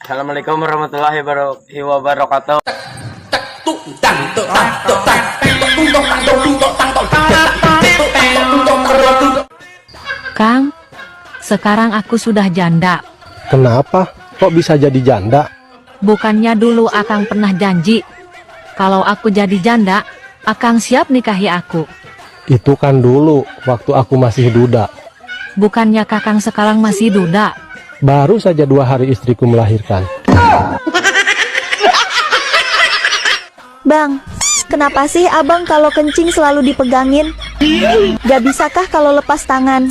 Assalamualaikum warahmatullahi wabarakatuh. Kang, sekarang aku sudah janda. Kenapa? Kok bisa jadi janda? Bukannya dulu Akang pernah janji, kalau aku jadi janda, Akang siap nikahi aku. Itu kan dulu, waktu aku masih duda. Bukannya Kakang sekarang masih duda. Baru saja 2 hari istriku melahirkan. Bang, kenapa sih abang kalau kencing selalu dipegangin? Gak bisakah kalau lepas tangan?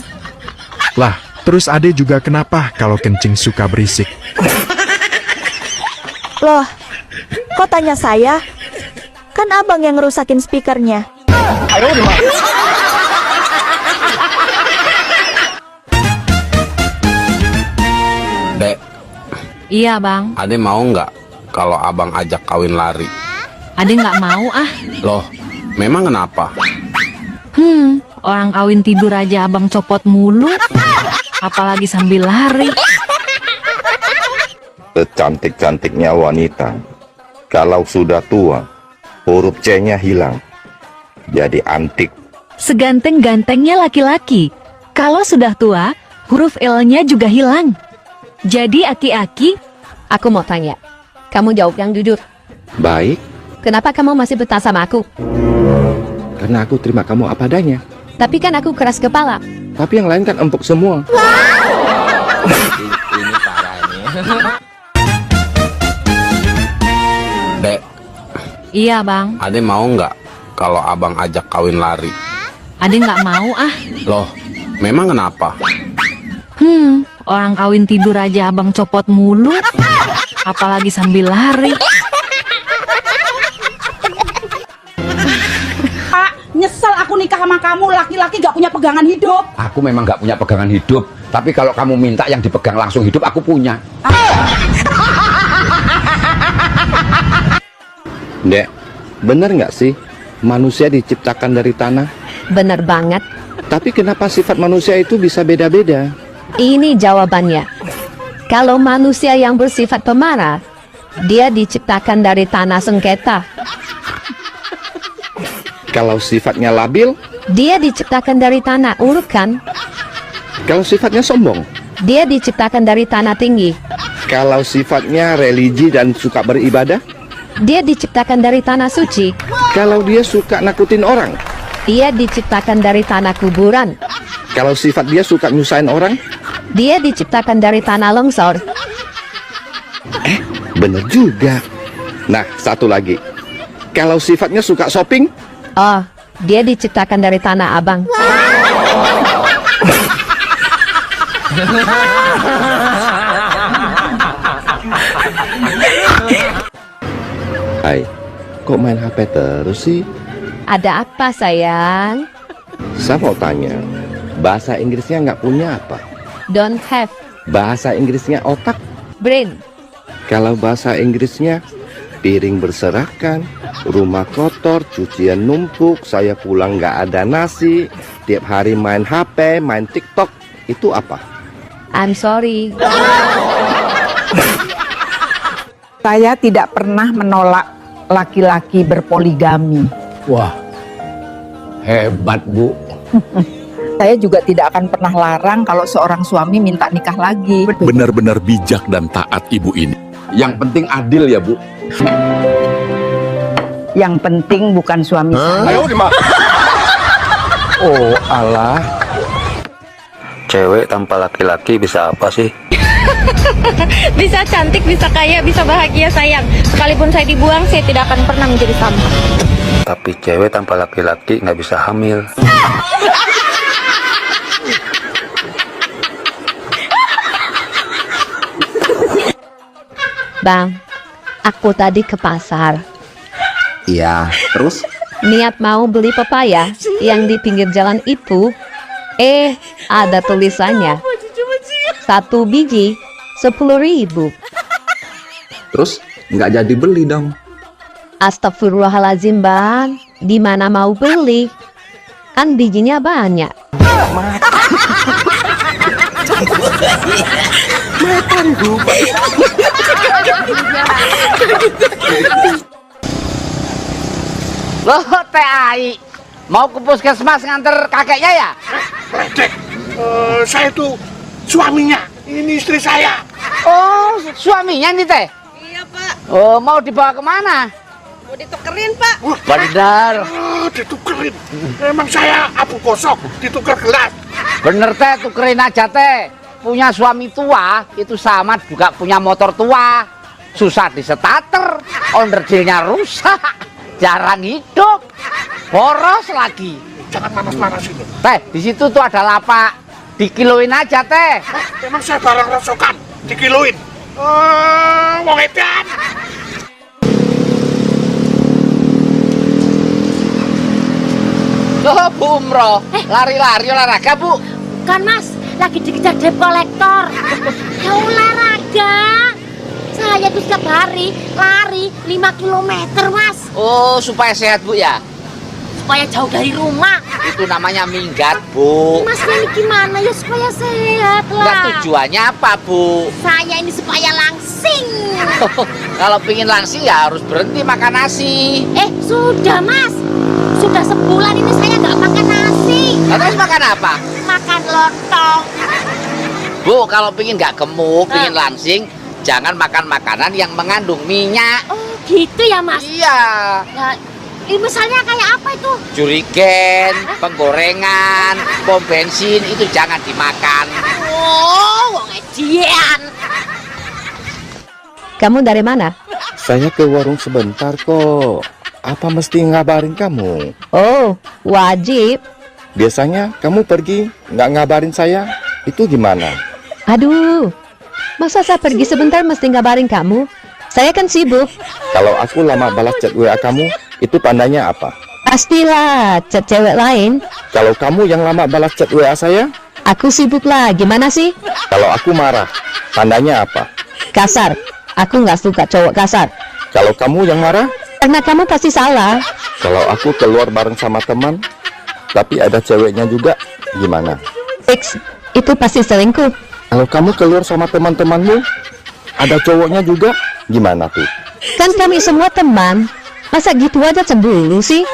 Lah, terus ade juga kenapa kalau kencing suka berisik? Loh, kok tanya saya? Kan abang yang ngerusakin speakernya. Dek, Iya bang, Ade mau nggak kalau abang ajak kawin lari? Ade nggak mau ah. Loh, memang kenapa? Orang kawin tidur aja abang copot mulu, apalagi sambil lari. Secantik-cantiknya wanita, kalau sudah tua, huruf C-nya hilang, jadi antik. Seganteng-gantengnya laki-laki, kalau sudah tua, huruf L-nya juga hilang. Jadi aki-aki. Aku mau tanya, kamu jawab yang jujur. Baik, Kenapa kamu masih betah sama aku? karena aku terima kamu apa adanya. Tapi kan aku keras kepala. Tapi yang lain kan empuk semua. Ini parahnya. Dek, Iya bang, Ade mau nggak kalau abang ajak kawin lari? Ade nggak mau ah. Loh, memang kenapa? Orang kawin tidur aja abang copot mulu, apalagi sambil lari. Pak, nyesel aku nikah sama kamu. Laki-laki gak punya pegangan hidup. Aku memang nggak punya pegangan hidup, tapi kalau kamu minta yang dipegang langsung hidup, aku punya. Dek, bener nggak sih manusia diciptakan dari tanah? Bener banget. Tapi kenapa sifat manusia itu bisa beda-beda? Ini jawabannya. Kalau manusia yang bersifat pemarah, dia diciptakan dari tanah sengketa. Kalau sifatnya labil, Dia diciptakan dari tanah urukan. kalau sifatnya sombong, Dia diciptakan dari tanah tinggi. kalau sifatnya religi dan suka beribadah, Dia diciptakan dari tanah suci. kalau dia suka nakutin orang, Dia diciptakan dari tanah kuburan. kalau sifat dia suka nyusahin orang, Dia diciptakan dari tanah longsor. bener juga. Nah, satu lagi. Kalau sifatnya suka shopping, Oh, dia diciptakan dari tanah abang. hai, kok main HP terus sih? Ada apa sayang? Saya mau tanya, bahasa Inggrisnya nggak punya apa? Don't have Bahasa Inggrisnya otak. brain. Kalau bahasa Inggrisnya piring berserakan, rumah kotor, cucian numpuk, saya pulang nggak ada nasi, tiap hari main HP, main TikTok, itu apa? I'm sorry. Saya tidak pernah menolak laki-laki berpoligami. Wah, hebat Bu. Saya juga tidak akan pernah larang kalau seorang suami minta nikah lagi. Benar-benar bijak dan taat ibu ini. Yang penting adil ya Bu. Yang penting bukan suami saya. Oh alah, Cewek tanpa laki-laki bisa apa sih? Bisa cantik, bisa kaya, bisa bahagia sayang. Sekalipun saya dibuang, saya tidak akan pernah menjadi sampah. Tapi cewek tanpa laki-laki nggak bisa hamil. Bang, aku tadi ke pasar. Iya, terus? Niat mau beli pepaya yang di pinggir jalan itu. Ada tulisannya. 1 biji 10.000. Terus nggak jadi beli dong. Astagfirullahaladzim bang, di mana mau beli? Kan bijinya banyak. makan Loh, Teh Ai, mau ke puskesmas nganter kakeknya ya? Ledek, saya tuh suaminya, ini istri saya. Oh, suaminya nih Teh? Iya Pak, Oh, mau dibawa kemana? mau ditukerin Pak. Bener. Ditukerin, emang saya abu gosok, ditukar gelas. Bener Teh, tukerin aja Teh. Punya suami tua, itu sama juga punya motor tua. Susah disetater, onderdilnya rusak, jarang hidup, boros lagi. Jangan panas-panas ini. Teh, di situ tuh ada lapak, dikiloin aja Teh. Emang saya barang rosokan, dikiloin. Wong edan. Loh, Bu Umroh, lari-lari olahraga Bu. Kan Mas, lagi dikejar debt collector. Ya olahraga. Saya tuh setiap hari lari 5 km Mas. Oh, supaya sehat Bu ya? Supaya jauh dari rumah. Itu namanya minggat Bu. Mas ini gimana ya supaya sehat Enggak, lah. tujuannya apa Bu? Saya ini supaya langsing. Kalau pingin langsing ya harus berhenti makan nasi. Sudah Mas. Sudah sebulan ini saya nggak makan nasi. Nah, terus makan apa? Makan lontong. Bu, kalau pingin nggak gemuk, pingin langsing, jangan makan makanan yang mengandung minyak. Oh gitu ya Mas? Iya. Nah, misalnya kayak apa itu? Jurigen, penggorengan, pom bensin, itu jangan dimakan. Oh, wong edian. Kamu dari mana? Saya ke warung sebentar kok. Apa mesti ngabarin kamu? Oh, wajib. Biasanya kamu pergi nggak ngabarin saya, itu gimana? Aduh, masa saya pergi sebentar mesti ngabarin kamu? Saya kan sibuk. Kalau aku lama balas chat WA kamu, itu tandanya apa? Pastilah, chat cewek lain. Kalau kamu yang lama balas chat WA saya, Aku sibuk lah, gimana sih? kalau aku marah, tandanya apa? Kasar. Aku nggak suka cowok kasar. Kalau kamu yang marah, Karena kamu pasti salah. kalau aku keluar bareng sama teman, tapi ada ceweknya juga, gimana? Fix, itu pasti selingkuh. Kalau kamu keluar sama teman-temanmu, ada cowoknya juga, gimana tuh? Kan kami semua teman. Masa gitu aja cemburu sih?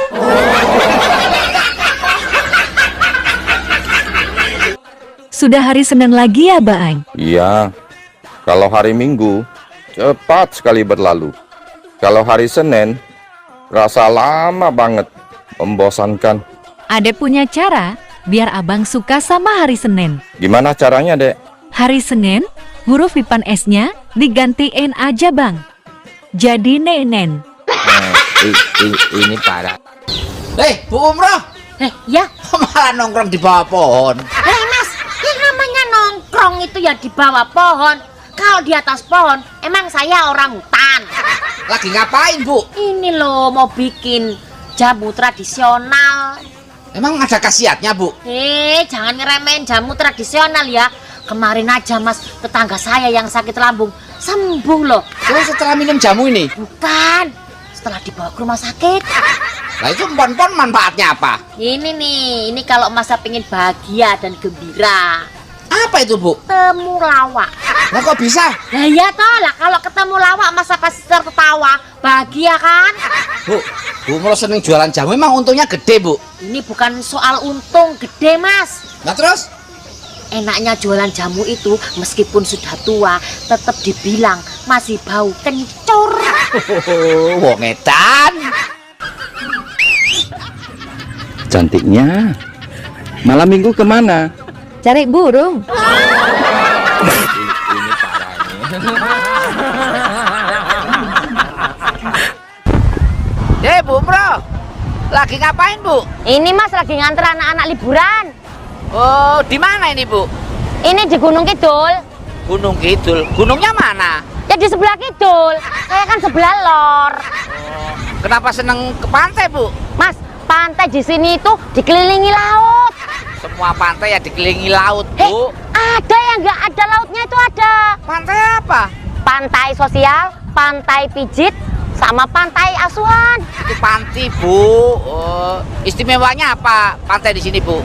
Sudah hari Senin lagi ya, Baang? Iya, kalau hari Minggu, cepat sekali berlalu. Kalau hari Senin, rasa lama banget, membosankan. Ade punya cara biar abang suka sama hari Senin. Gimana caranya, Dek? Hari Senin, huruf Ipan S-nya digantiin aja, Bang. Jadi nenen. Ini parah. Bu Umroh. Ya. Malah nongkrong di bawah pohon. Mas, yang namanya nongkrong itu ya di bawah pohon. Kalau di atas pohon, emang saya orang hutan. Lagi ngapain, Bu? Ini loh, mau bikin jamu tradisional. Emang ada khasiatnya, Bu? Jangan ngeremehin jamu tradisional ya. Kemarin aja Mas, tetangga saya yang sakit lambung sembuh loh. Terus setelah minum jamu ini? Bukan, setelah dibawa ke rumah sakit. Nah itu empon-empon manfaatnya apa? Ini nih, ini kalau masa pengen bahagia dan gembira. Apa itu, Bu? Temulawak. Nah kok bisa? Nah ya toh lah, kalau ketemu lawak masa pasti tertawa, bahagia kan? Bu Umroh sering jualan jamu, emang untungnya gede, Bu? Ini bukan soal untung gede, Mas. Nah terus? Enaknya jualan jamu itu meskipun sudah tua tetap dibilang masih bau kencur. Wong edan. Cantiknya. Malam Minggu kemana? Cari burung. Ini parah ini. Bu Umroh, lagi ngapain, Bu? Ini Mas lagi nganter anak-anak liburan. Oh, di mana ini, Bu? Ini di Gunung Kidul. Gunung Kidul. Gunungnya mana? Ya di sebelah Kidul. Saya kan sebelah lor. Kenapa seneng ke pantai, Bu? Mas, pantai di sini itu dikelilingi laut. Semua pantai ya dikelilingi laut, Bu. Ada yang nggak ada lautnya itu ada. Pantai apa? Pantai sosial, pantai pijit, sama pantai asuhan. Itu pantai, Bu. Oh, istimewanya apa pantai di sini, Bu?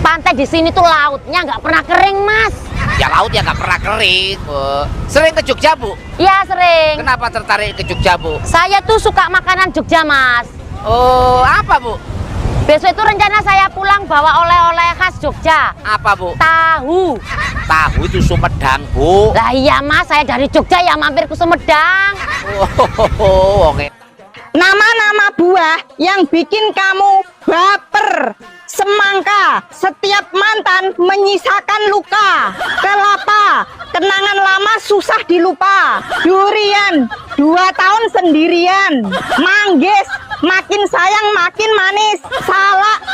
Pantai di sini tuh lautnya nggak pernah kering, Mas. Ya laut ya nggak pernah kering. Oh. Sering ke Jogja, Bu? Iya sering. Kenapa tertarik ke Jogja, Bu? Saya tuh suka makanan Jogja, Mas. Oh, apa Bu? Besok itu rencana saya pulang bawa oleh-oleh khas Jogja. Apa Bu? Tahu. Tahu itu Sumedang Bu. Lah iya Mas, saya dari Jogja ya mampir ke Sumedang. Oh, oke. Nama-nama buah yang bikin kamu baper. Semangka, setiap mantan menyisakan luka. Kelapa, kenangan lama susah dilupa. Durian, 2 tahun sendirian. Manggis, makin sayang makin manis.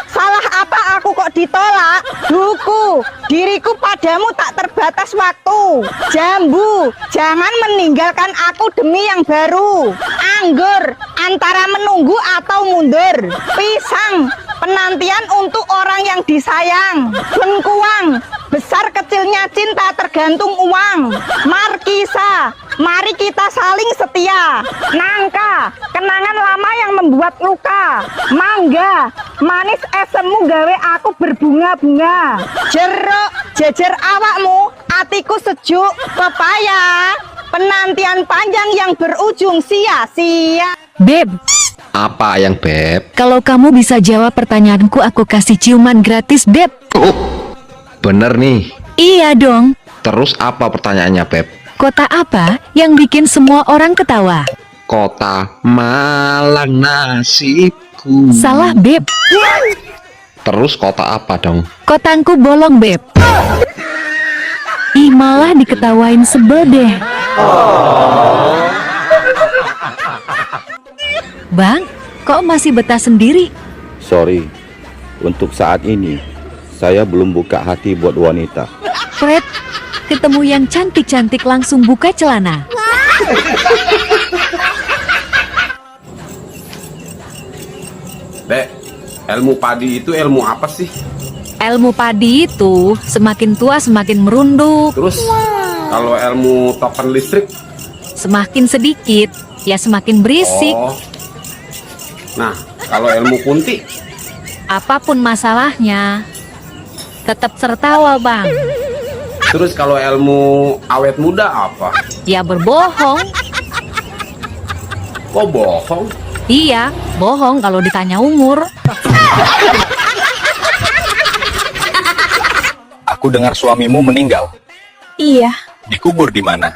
Salah apa aku kok ditolak? Duku, diriku padamu tak terbatas waktu. Jambu, jangan meninggalkan aku demi yang baru. Anggur, antara menunggu atau mundur. Pisang, penantian untuk orang yang disayang. Bengkuang, besar kecilnya cinta tergantung uang. Markisa, mari kita saling setia. Nangka, kenangan lama yang membuat luka. Mangga, manis esemmu gawe aku berbunga-bunga. Jeruk, jejer awakmu, atiku sejuk. Pepaya, penantian panjang yang berujung sia-sia. Beb, Apa yang Beb? kalau kamu bisa jawab pertanyaanku, aku kasih ciuman gratis, Beb. Bener nih. Iya dong. Terus apa pertanyaannya Beb? Kota apa yang bikin semua orang ketawa? Kota Malang nasibku. Salah, Beb. Terus kota apa dong? Kotangku bolong, Beb. Ih, malah diketawain, sebel deh. Bang, kok masih betah sendiri? Sorry, untuk saat ini saya belum buka hati buat wanita. Fred, ketemu yang cantik-cantik langsung buka celana. Dek, ilmu padi itu ilmu apa sih? Ilmu padi itu semakin tua semakin merunduk. Terus kalau ilmu token listrik? Semakin sedikit, ya semakin berisik. Oh. Nah, kalau ilmu kunti? Apapun masalahnya, tetap tertawa, Bang. Terus kalau ilmu awet muda apa? Ya berbohong. Kok bohong? Iya, bohong kalau ditanya umur. Aku dengar suamimu meninggal. Iya, Dikubur di mana?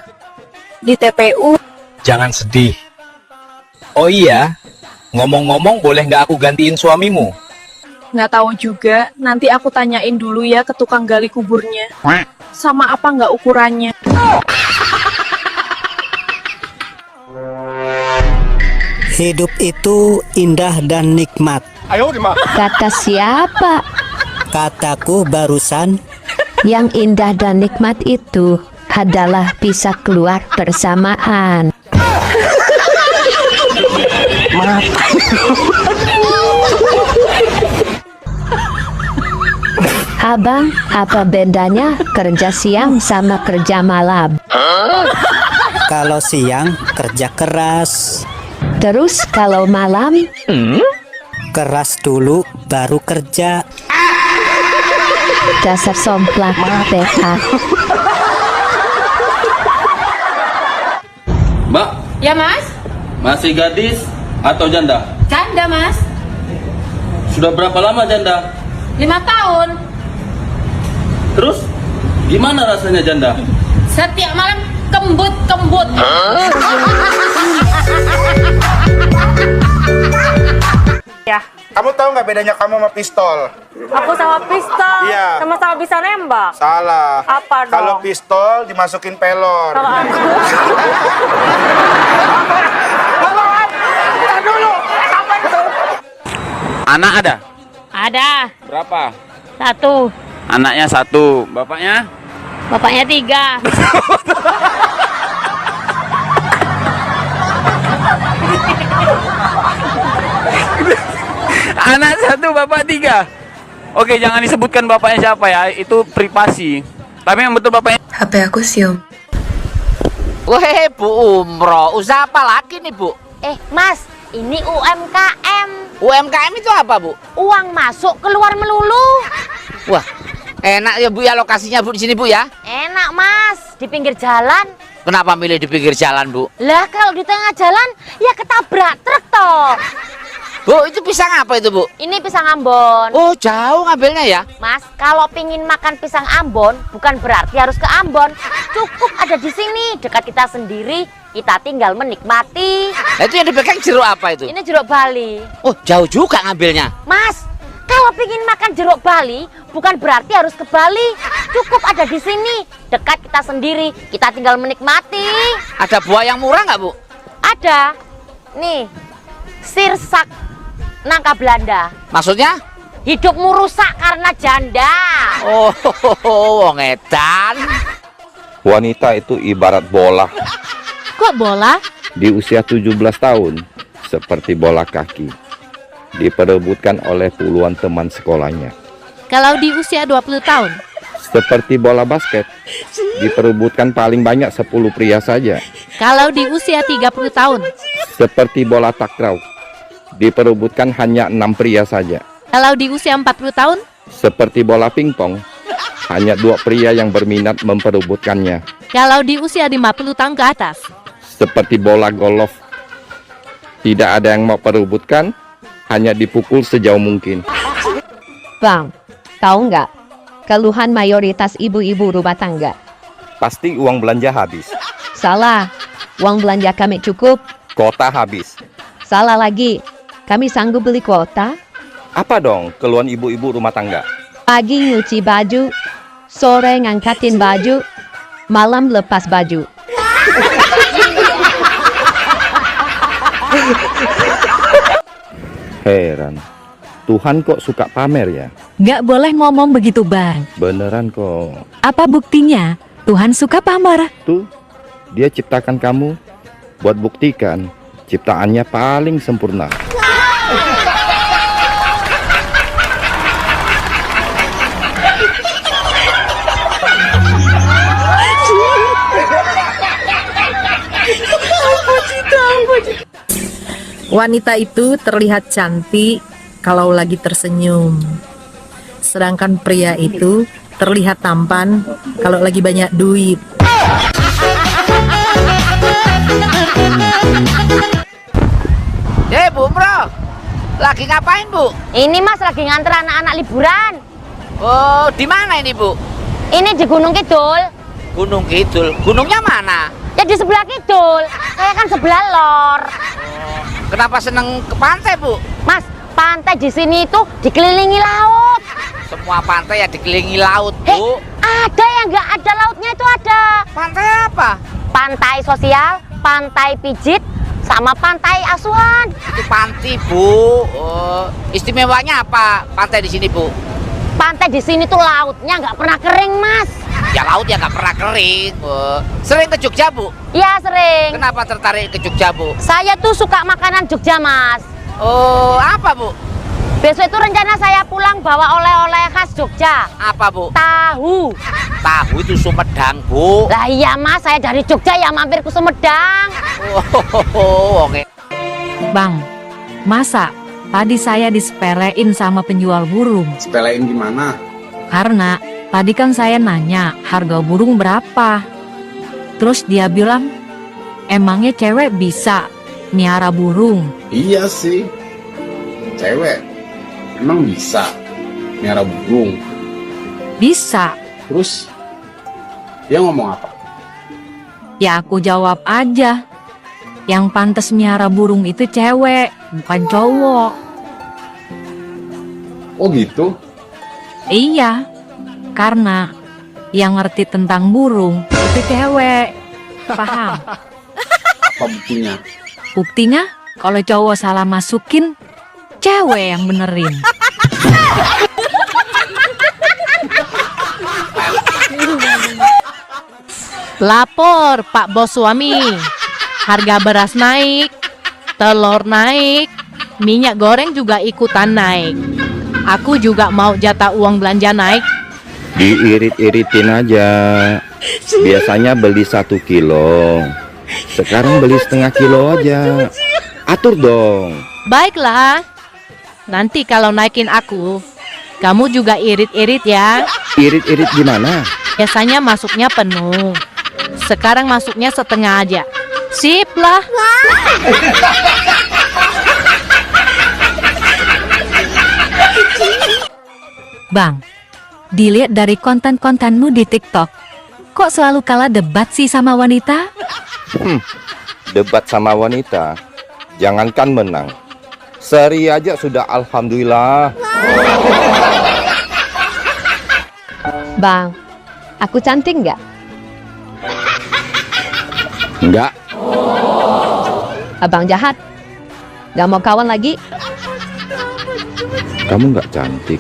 di TPU. Jangan sedih. Oh iya, ngomong-ngomong boleh nggak aku gantiin suamimu? Nggak tahu juga, nanti aku tanyain dulu ya ke tukang gali kuburnya. Sama apa nggak ukurannya? Hidup itu indah dan nikmat. Kata siapa? Kataku barusan. Yang indah dan nikmat itu adalah bisa keluar bersamaan. Abang, apa bedanya kerja siang sama kerja malam? Kalau siang kerja keras. Terus kalau malam? Keras dulu baru kerja. Dasar somplak PH. Mbak, Ya Mas? masih gadis atau janda? Janda Mas. Sudah berapa lama janda? 5 tahun. Terus, gimana rasanya janda? Setiap malam kembut-kembut. Ya. Kamu tahu nggak bedanya kamu sama pistol? Aku sama pistol. Iya. Sama-sama bisa nembak. Salah. Apa dong? Kalau pistol dimasukin pelor. Kalau aku Anak ada? ada Berapa? 1, Anaknya 1, bapaknya? bapaknya 3. Anak 1, bapak 3. Oke, jangan disebutkan bapaknya siapa ya, itu privasi. Tapi yang betul bapaknya. HP aku siom. Weh, Bu Umroh, usaha apa lagi nih, Bu? Mas, ini UMKM. UMKM itu apa, Bu? Uang masuk keluar melulu. Wah, enak ya, Bu ya, lokasinya, Bu, di sini, Bu ya. Enak Mas, di pinggir jalan. Kenapa milih di pinggir jalan, Bu? Lah kalau di tengah jalan ya ketabrak truk toh. Bu, itu pisang apa itu, Bu? Ini pisang Ambon. Oh, jauh ngambilnya ya? Mas, kalau pingin makan pisang Ambon, bukan berarti harus ke Ambon. Cukup ada di sini, dekat kita sendiri. Kita tinggal menikmati. Nah, itu yang dipegang jeruk apa itu? Ini jeruk Bali. Oh, jauh juga ngambilnya. Mas, kalau pingin makan jeruk Bali, bukan berarti harus ke Bali. Cukup ada di sini, dekat kita sendiri. Kita tinggal menikmati. Ada buah yang murah nggak, Bu? Ada. Nih, sirsak nangka Belanda. Maksudnya? Hidupmu rusak karena janda. Oh, wong edan. Wanita itu ibarat bola. Kok bola? Di usia 17 tahun, seperti bola kaki, diperebutkan oleh puluhan teman sekolahnya. Kalau di usia 20 tahun? Seperti bola basket, diperebutkan paling banyak 10 pria saja. Kalau di usia 30 tahun? Seperti bola takraw, diperebutkan hanya 6 pria saja. Kalau di usia 40 tahun? Seperti bola pingpong, hanya 2 pria yang berminat memperebutkannya. Kalau di usia 50 tahun ke atas? Seperti bola golf, tidak ada yang mau perebutkan, hanya dipukul sejauh mungkin. Bang, tahu nggak keluhan mayoritas ibu-ibu rumah tangga? Pasti uang belanja habis. Salah, uang belanja kami cukup. Kota habis. Salah lagi, kami sanggup beli kuota. Apa dong keluhan ibu-ibu rumah tangga? Pagi nyuci baju, sore ngangkatin baju, malam lepas baju. Heran, Tuhan kok suka pamer ya? Nggak boleh ngomong begitu, Bang. Beneran kok. Apa buktinya? Tuhan suka pamer. Tuh, dia ciptakan kamu buat buktikan ciptaannya paling sempurna. Wanita itu terlihat cantik kalau lagi tersenyum. Sedangkan pria itu terlihat tampan kalau lagi banyak duit. Bu Bro, lagi ngapain, Bu? Ini Mas lagi nganter anak-anak liburan. Oh, di mana ini, Bu? Ini di Gunung Kidul. Gunung Kidul. Gunungnya mana? Ya di sebelah Kidul. Saya kan sebelah lor. Kenapa seneng ke pantai, Bu? Mas, pantai di sini itu dikelilingi laut. Semua pantai ya dikelilingi laut, Bu. Ada yang nggak ada lautnya itu ada. Pantai apa? Pantai sosial, pantai pijit, sama pantai asuhan. Itu pantai, Bu. Oh, istimewanya apa pantai di sini, Bu? Pantai di sini tuh lautnya nggak pernah kering, Mas. Ya laut ya nggak pernah kering. Oh. Sering ke Jogja, Bu? Iya, sering. Kenapa tertarik ke Jogja, Bu? Saya tuh suka makanan Jogja, Mas. Oh, apa, Bu? Besok itu rencana saya pulang bawa oleh-oleh khas Jogja. Apa, Bu? Tahu. Tahu itu Sumedang, Bu. Lah iya, Mas, saya dari Jogja ya mampir ke Sumedang. Oh, oke. Bang, masa tadi saya disepelein sama penjual burung? Sepelein gimana? Karena tadi kan saya nanya harga burung berapa. Terus dia bilang, emangnya cewek bisa miara burung? Iya sih, cewek emang bisa miara burung. Bisa. Terus dia ngomong apa? Ya aku jawab aja, yang pantas miara burung itu cewek, bukan cowok. Oh gitu? Iya, karena yang ngerti tentang burung itu cewek. Paham? Apa buktinya? Buktinya kalau cowok salah masukin, cewek yang benerin. Lapor Pak Bos suami, harga beras naik, telur naik, minyak goreng juga ikutan naik. Aku juga mau jatah uang belanja naik. Diirit-iritin aja. Biasanya beli 1 kilo, sekarang beli setengah kilo aja. Atur dong. Baiklah, nanti kalau naikin aku, kamu juga irit-irit ya. Irit-irit gimana? Biasanya masuknya penuh, sekarang masuknya setengah aja. Sip lah. Bang, dilihat dari konten-kontenmu di TikTok, kok selalu kalah debat sih sama wanita? Debat sama wanita, jangankan menang, seri aja sudah alhamdulillah. Bang, aku cantik nggak? Enggak. Abang jahat. Gak mau kawan lagi? Kamu nggak cantik,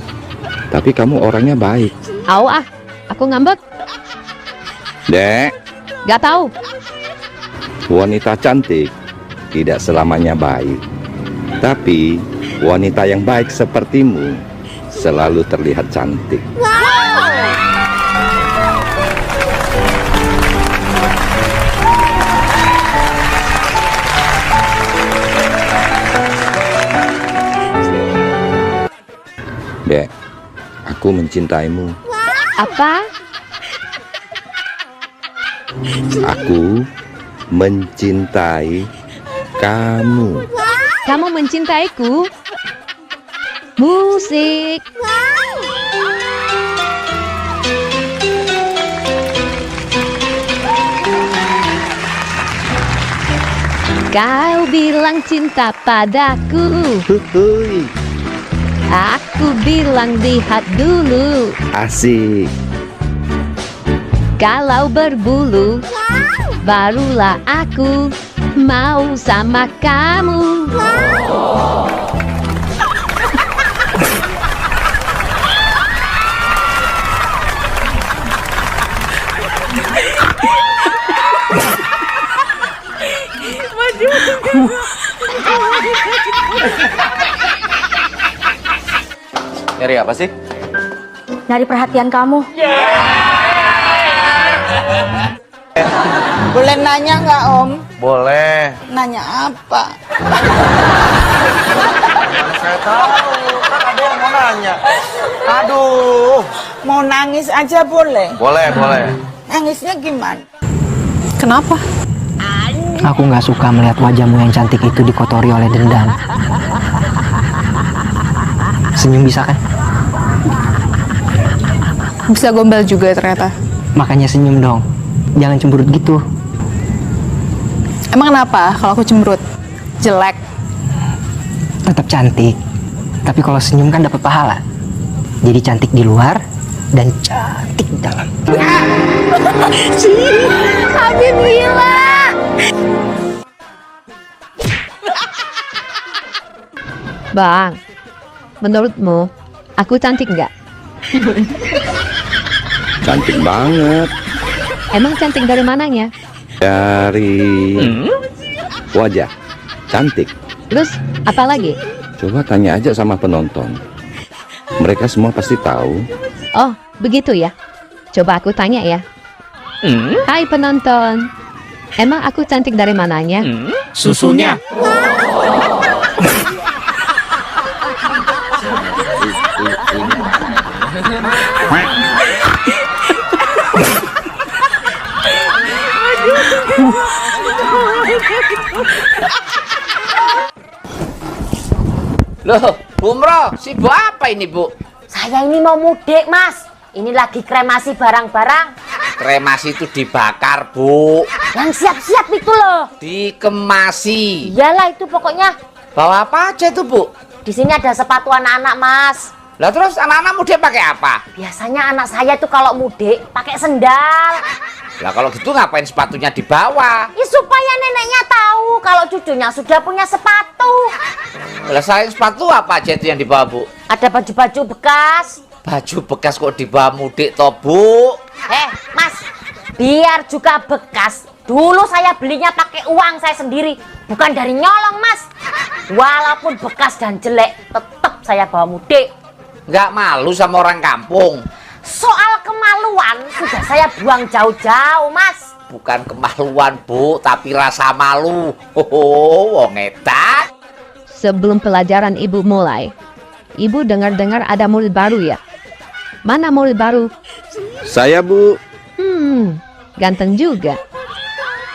tapi kamu orangnya baik. Au ah, aku ngambek. Dek, Gak tahu. wanita cantik tidak selamanya baik. Tapi wanita yang baik sepertimu selalu terlihat cantik. Dek, aku mencintaimu. Apa? Aku mencintai kamu. Kamu mencintaiku? Musik. Kau bilang cinta padaku. Aku bilang lihat dulu. Asik. Kalau berbulu, barulah aku mau sama kamu. Nyari apa sih? Nyari perhatian kamu. Boleh nanya nggak Om? Boleh. Nanya apa? Saya tahu, kan ada yang mau nanya. Aduh, mau nangis aja boleh? Boleh, boleh. Nangisnya gimana? Kenapa? Aku nggak suka melihat wajahmu yang cantik itu dikotori oleh dendam. Senyum bisa kan? Bisa gombal juga ternyata. Makanya senyum dong. Jangan cemberut gitu. Emang kenapa kalau aku cemberut? Jelek. Tetap cantik. Tapi kalau senyum kan dapat pahala. Jadi cantik di luar dan cantik di dalam. Habib gila. Bang, menurutmu aku cantik nggak? Cantik banget. Emang cantik dari mananya? Dari wajah, cantik. Terus apa lagi? Coba tanya aja sama penonton. Mereka semua pasti tahu. Oh, begitu ya. Coba aku tanya ya. Hai penonton, emang aku cantik dari mananya? Susunya. Loh, Bumro, sibuk apa ini, Bu? Saya ini mau mudik, Mas. Ini lagi kremasi barang-barang. Kremasi itu dibakar, Bu. Yang siap-siap itu loh. Dikemasi. Iyalah itu pokoknya. Bawa apa aja itu, Bu? Di sini ada sepatu anak-anak, Mas. Lah terus anak-anak mudik pakai apa? Biasanya anak saya tuh kalau mudik pakai sendal. Lah kalau gitu ngapain sepatunya dibawa? Ya supaya neneknya tahu kalau cucunya sudah punya sepatu. Lah saya sepatu apa aja itu yang dibawa, Bu? Ada baju-baju bekas. Baju bekas kok dibawa mudik toh, Bu? Mas, biar juga bekas. Dulu saya belinya pakai uang saya sendiri, bukan dari nyolong, Mas. Walaupun bekas dan jelek, tetap saya bawa mudik. Nggak malu sama orang kampung? Soal kemaluan sudah saya buang jauh-jauh, Mas. Bukan kemaluan, Bu, tapi rasa malu. Wong edan. Sebelum pelajaran ibu mulai, ibu dengar-dengar ada murid baru ya? Mana murid baru? Saya, Bu. Ganteng juga.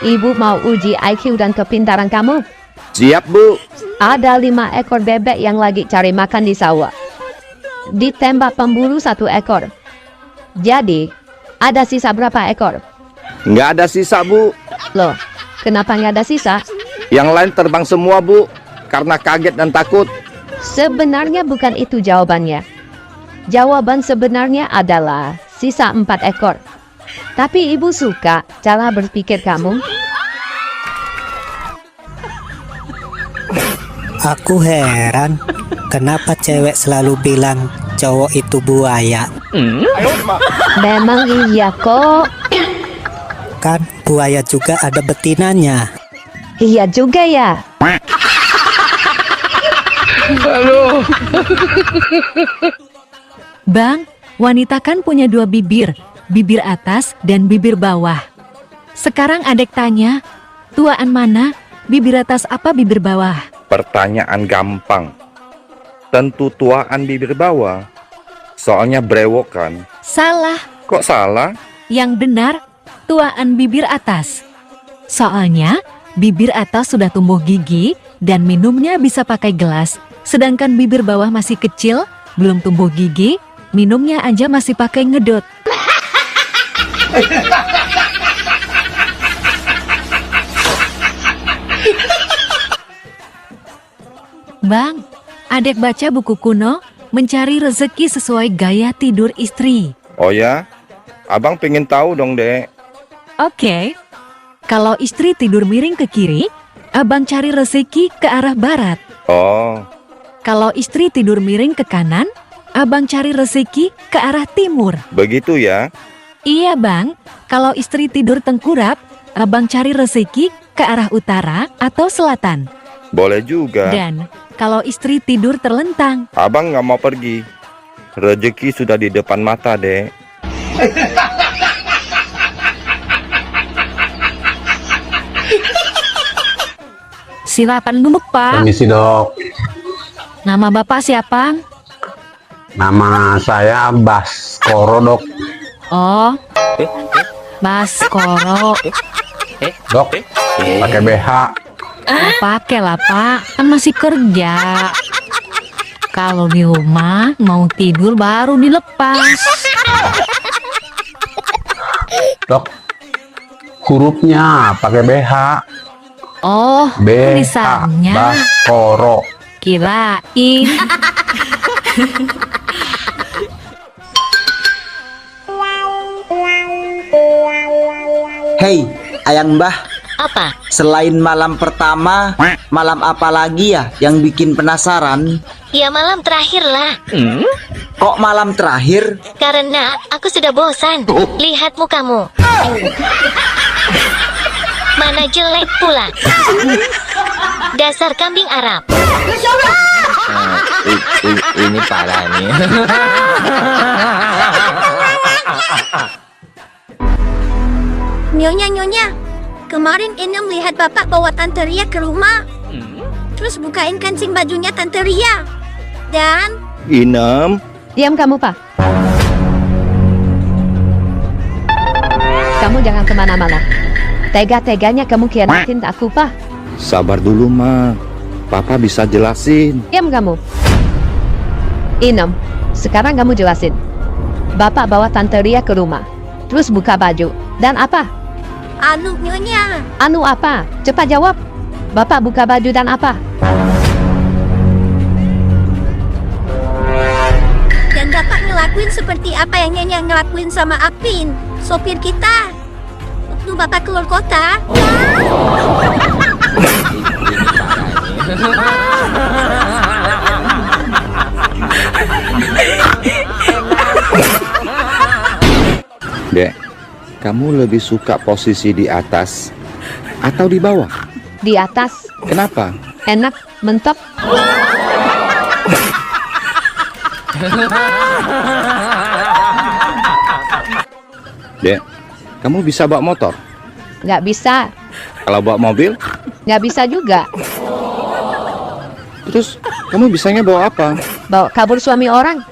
Ibu mau uji IQ dan kepintaran kamu? Siap, Bu. Ada 5 ekor bebek yang lagi cari makan di sawah. ditembak pemburu 1 ekor. Jadi, ada sisa berapa ekor? Nggak ada sisa, Bu. Loh, kenapa nggak ada sisa? Yang lain terbang semua, Bu. Karena kaget dan takut. Sebenarnya bukan itu jawabannya. Jawaban sebenarnya adalah sisa 4 ekor. Tapi ibu suka cara berpikir kamu. Aku heran, kenapa cewek selalu bilang cowok itu buaya? Memang iya kok. Kan buaya juga ada betinanya. Iya juga ya. Halo. Bang, wanita kan punya 2 bibir, bibir atas dan bibir bawah. Sekarang adek tanya, tuaan mana, bibir atas apa bibir bawah? Pertanyaan gampang. Tentu tuaan bibir bawah. Soalnya brewokan. Salah. Kok salah? Yang benar, tuaan bibir atas. Soalnya, bibir atas sudah tumbuh gigi dan minumnya bisa pakai gelas. Sedangkan bibir bawah masih kecil, belum tumbuh gigi, minumnya aja masih pakai ngedot. Bang, adek baca buku kuno, mencari rezeki sesuai gaya tidur istri. Oh ya? Abang pengen tahu dong, Dek. Oke. Kalau istri tidur miring ke kiri, abang cari rezeki ke arah barat. Oh. Kalau istri tidur miring ke kanan, abang cari rezeki ke arah timur. Begitu ya? Iya bang, kalau istri tidur tengkurap, abang cari rezeki ke arah utara atau selatan. Boleh juga. Dan kalau istri tidur terlentang, Abang nggak mau pergi. Rezeki sudah di depan mata, Dek. silakan duduk pak. Permisi dok. Nama bapak siapa? Nama saya Baskoro dok. Oh, Baskoro. Dok, pakai BH. Pakai lah pak, kan masih kerja. Kalau di rumah mau tidur baru dilepas. Dok, hurufnya pakai BH. Oh, BH, tulisannya Baskoro. Kirain. Hei, ayang mbah. Apa? Selain malam pertama, malam apa lagi ya yang bikin penasaran? Ya malam terakhir lah. Kok malam terakhir? Karena aku sudah bosan. Lihat mukamu. Mana jelek pula. Dasar kambing Arab. Ini parah nih. Nyonya, kemarin Inem lihat bapak bawa Tante Ria ke rumah. Terus bukain kancing bajunya Tante Ria. Dan... Inem. Diam kamu, Pak. Kamu jangan kemana-mana. Tega-teganya kamu khianatin aku, Pak. Sabar dulu, Ma. Papa bisa jelasin. Diam kamu. Inem, sekarang kamu jelasin. Bapak bawa Tante Ria ke rumah. Terus buka baju. Dan apa? Anu, Nyonya. Anu apa? Cepat jawab. Bapak buka baju dan apa? Dan Bapak ngelakuin seperti apa yang Nyonya ngelakuin sama Apin, sopir kita. Waktu Bapak keluar kota. Dek, kamu lebih suka posisi di atas atau di bawah? Di atas. Kenapa? Enak, mentok. Dek, kamu bisa bawa motor? Nggak bisa. Kalau bawa mobil? Nggak bisa juga. Terus, kamu bisanya bawa apa? Bawa kabur suami orang.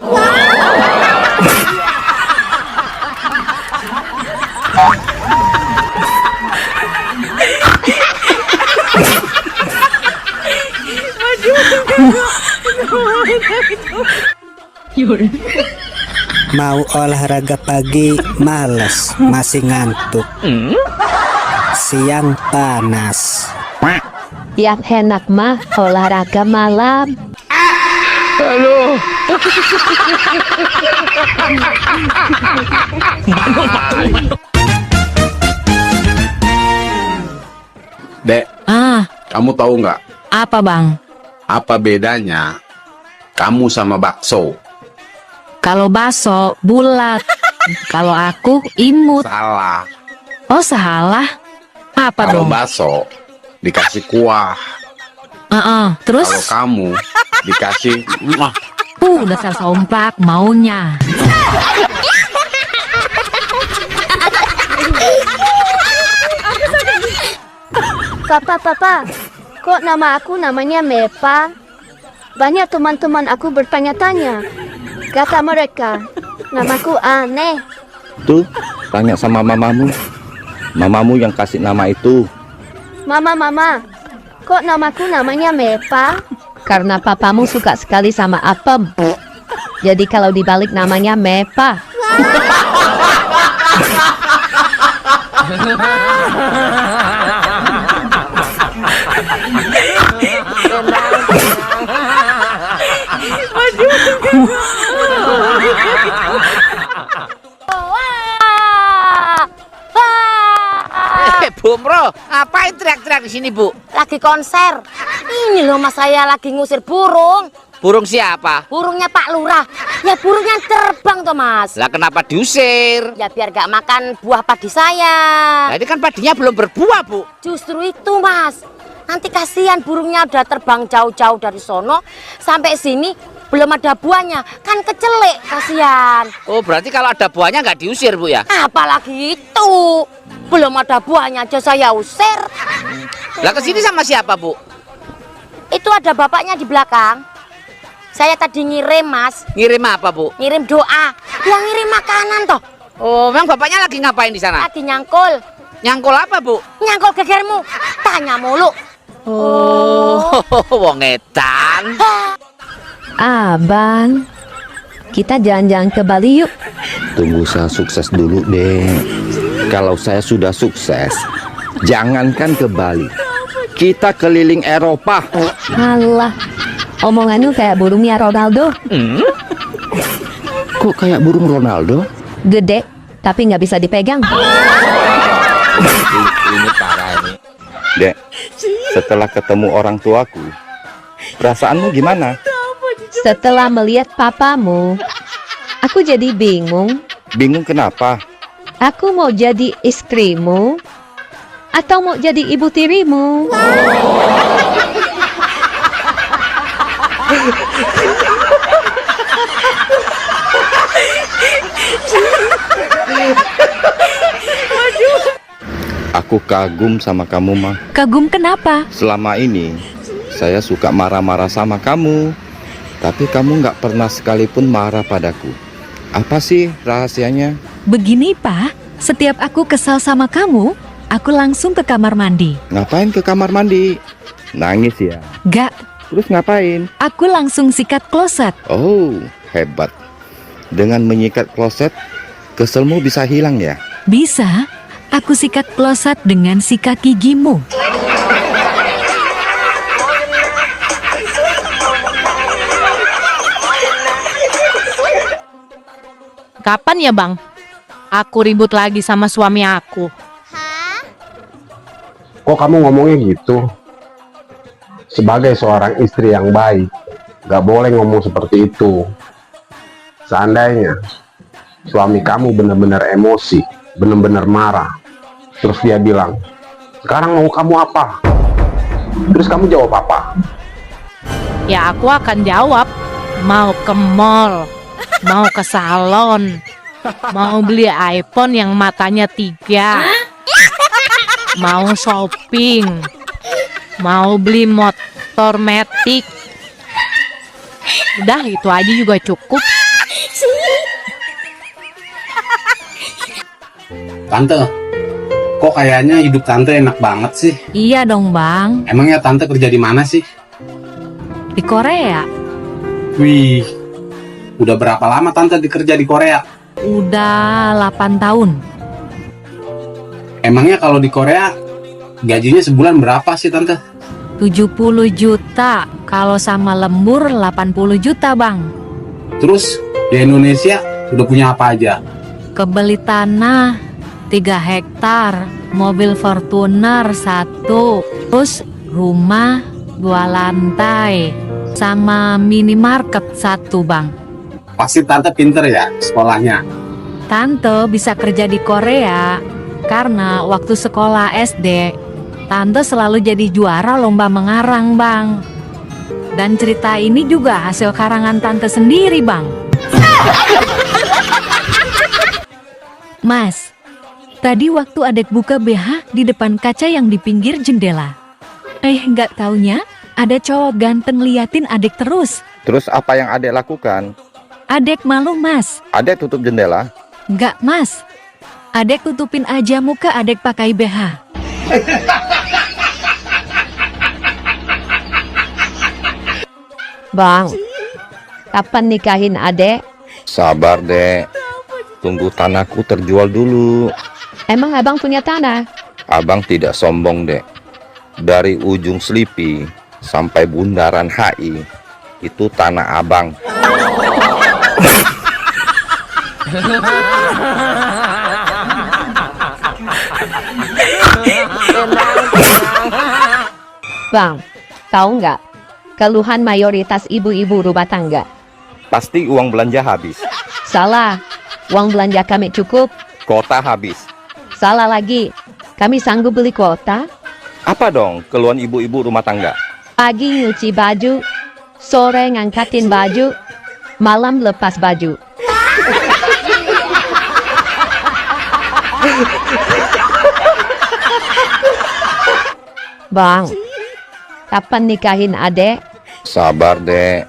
Mau olahraga pagi males, masih ngantuk. Siang panas. Yang enak mah olahraga malam. Halo. Dek, kamu tahu nggak Apa bang? apa bedanya kamu sama bakso? Kalau bakso bulat, kalau aku imut. Salah. Oh salah? Apa Kalau dong? bakso dikasih kuah, Terus? kalau kamu dikasih Dasar somplak maunya. Papa, kok nama aku namanya Mepa? Banyak teman-teman aku bertanya-tanya. Kata mereka, namaku aneh. Tuh, tanya sama mamamu. Mamamu yang kasih nama itu. Mama, kok namaku namanya Mepa? Karena papamu suka sekali sama apem. Jadi kalau dibalik namanya Mepa. Bu Mro, ngapain teriak-teriak di sini, Bu? Lagi konser. Ini loh mas, saya lagi ngusir burung. Burung siapa? Burungnya Pak Lurah. Ya burung yang terbang tuh mas. Lah kenapa diusir? Ya biar gak makan buah padi saya. Nah, ini kan padinya belum berbuah, Bu. Justru itu mas. Nanti kasihan burungnya udah terbang jauh-jauh dari sono sampai sini belum ada buahnya, kan kecelek, kasihan. Oh, berarti kalau ada buahnya nggak diusir, Bu ya? Apalagi itu, belum ada buahnya aja saya usir. Lah kesini sama siapa, Bu? Itu ada bapaknya di belakang. Saya tadi ngirim, Mas. Ngirim apa, Bu? Ngirim doa. Yang ngirim makanan toh. Oh, memang bapaknya lagi ngapain di sana? Lagi nyangkul. Nyangkul apa, Bu? Nyangkul gegermu. Tanya mulu. Oh, wong edan. Abang, kita jalan-jalan ke Bali yuk. Tunggu saya sukses dulu, Dek. Kalau saya sudah sukses, jangankan ke Bali, kita keliling Eropa. Alah, omonganmu kayak burungnya Ronaldo. Kok kayak burung Ronaldo? Gede, tapi nggak bisa dipegang. Ini parah ini. Dek, setelah ketemu orang tuaku, perasaanmu gimana? Setelah melihat papamu, aku jadi bingung. Bingung kenapa? Aku mau jadi istrimu atau mau jadi ibu tirimu? Aku kagum sama kamu, Ma. Kagum kenapa? Selama ini, saya suka marah-marah sama kamu. Tapi kamu nggak pernah sekalipun marah padaku. Apa sih rahasianya? Begini Pak, setiap aku kesal sama kamu, aku langsung ke kamar mandi. Ngapain ke kamar mandi? Nangis ya? Gak. Terus ngapain? Aku langsung sikat kloset. Oh, hebat. Dengan menyikat kloset, keselmu bisa hilang ya? Bisa. Aku sikat kloset dengan sikat gigimu. Kapan ya bang? Aku ribut lagi sama suami aku. Kok kamu ngomongnya gitu? Sebagai seorang istri yang baik, gak boleh ngomong seperti itu. Seandainya suami kamu benar-benar emosi, benar-benar marah, terus dia bilang, sekarang mau kamu apa? Terus kamu jawab apa? Ya aku akan jawab, mau ke mall, mau ke salon, mau beli iPhone yang matanya 3, mau shopping, mau beli motor metik. Udah itu aja juga cukup. Tante, kok kayaknya hidup tante enak banget sih? Iya dong bang, Emangnya tante kerja di mana sih? di Korea. Wih, Udah berapa lama tante dikerja di Korea? Udah 8 tahun. Emangnya kalau di Korea gajinya sebulan berapa sih tante? 70 juta. Kalau sama lembur 80 juta, Bang. Terus di Indonesia udah punya apa aja? Kebeli tanah 3 hektar, mobil Fortuner 1, terus rumah 2 lantai, sama minimarket 1, Bang. Pasti tante pinter ya sekolahnya. Tante bisa kerja di Korea karena waktu sekolah SD, Tante selalu jadi juara lomba mengarang, Bang. Dan cerita ini juga hasil karangan Tante sendiri, Bang. Mas, tadi waktu adek buka BH di depan kaca yang di pinggir jendela. Nggak taunya ada cowok ganteng liatin adek terus. Terus apa yang adek lakukan? Adek malu, Mas. Adek tutup jendela? Nggak, Mas. Adek tutupin aja muka adek pakai BH. Bang, kapan nikahin adek? Sabar, Dek. Tunggu tanahku terjual dulu. Emang abang punya tanah? Abang tidak sombong, Dek. Dari ujung Selipi sampai bundaran HI, itu tanah abang. Bang, tahu nggak keluhan mayoritas ibu-ibu rumah tangga? Pasti uang belanja habis. Salah, uang belanja kami cukup. Kota habis. Salah lagi, kami sanggup beli kuota. Apa dong keluhan ibu-ibu rumah tangga? Pagi nyuci baju, sore ngangkatin baju, malam lepas baju. Bang, kapan nikahin adek? Sabar, Dek.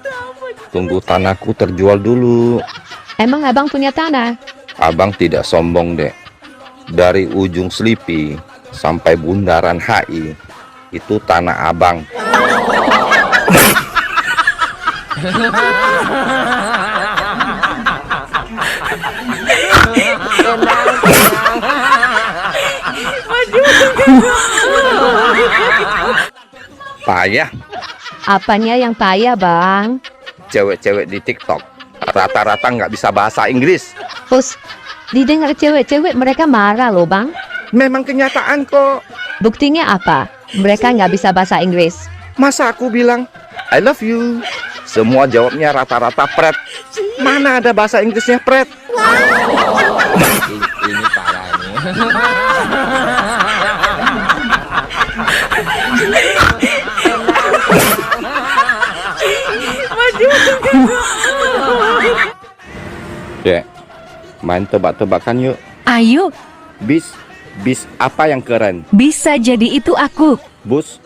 Tunggu tanahku terjual dulu. Emang abang punya tanah? Abang tidak sombong, Dek. Dari ujung Selipi sampai bundaran HI, itu tanah abang. Payah. Apanya yang payah, Bang? Cewek-cewek di TikTok rata-rata nggak bisa bahasa Inggris. Terus, didengar cewek-cewek mereka marah loh, Bang. Memang kenyataan kok. Buktinya apa? Mereka nggak bisa bahasa Inggris. Masa aku bilang, I love you, semua jawabnya rata-rata pret. Mana ada bahasa Inggrisnya pret? Ini parah nih. Dek, main tebak-tebakan yuk. Ayo, Bis apa yang keren? bisa jadi itu aku. Bus,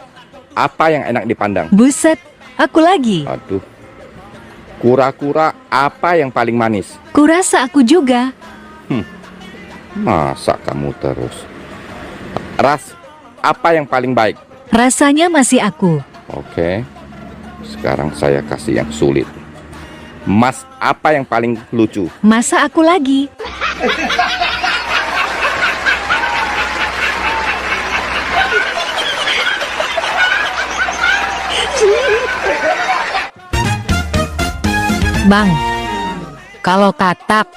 apa yang enak dipandang? Buset, aku lagi. Aduh. Kura-kura apa yang paling manis? Kurasa aku juga. Masa kamu terus? Ras, apa yang paling baik? Rasanya masih aku. Oke. Sekarang saya kasih yang sulit. Mas, apa yang paling lucu? Masa aku lagi? Bang, kalau katak,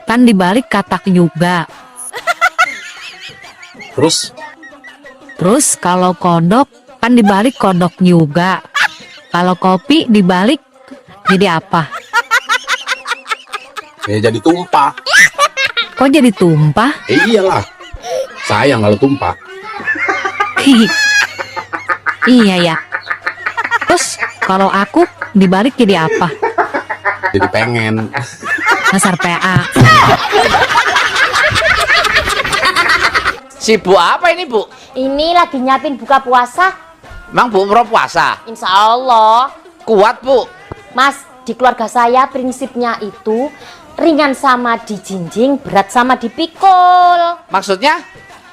kan dibalik katak juga. Terus kalau kodok, kan dibalik kodok juga. Kalau kopi dibalik, jadi apa? Ya jadi tumpah. Kok jadi tumpah? Iyalah. Sayang kalau tumpah. Iya ya. Terus kalau aku dibalik jadi apa? Jadi pengen. Dasar PA. Sibuk apa ini, Bu? Ini lagi nyiapin buka puasa. Emang Bu mau puasa? Insya Allah. Kuat, Bu. Mas, di keluarga saya prinsipnya itu ringan sama dijinjing, berat sama dipikul. Maksudnya?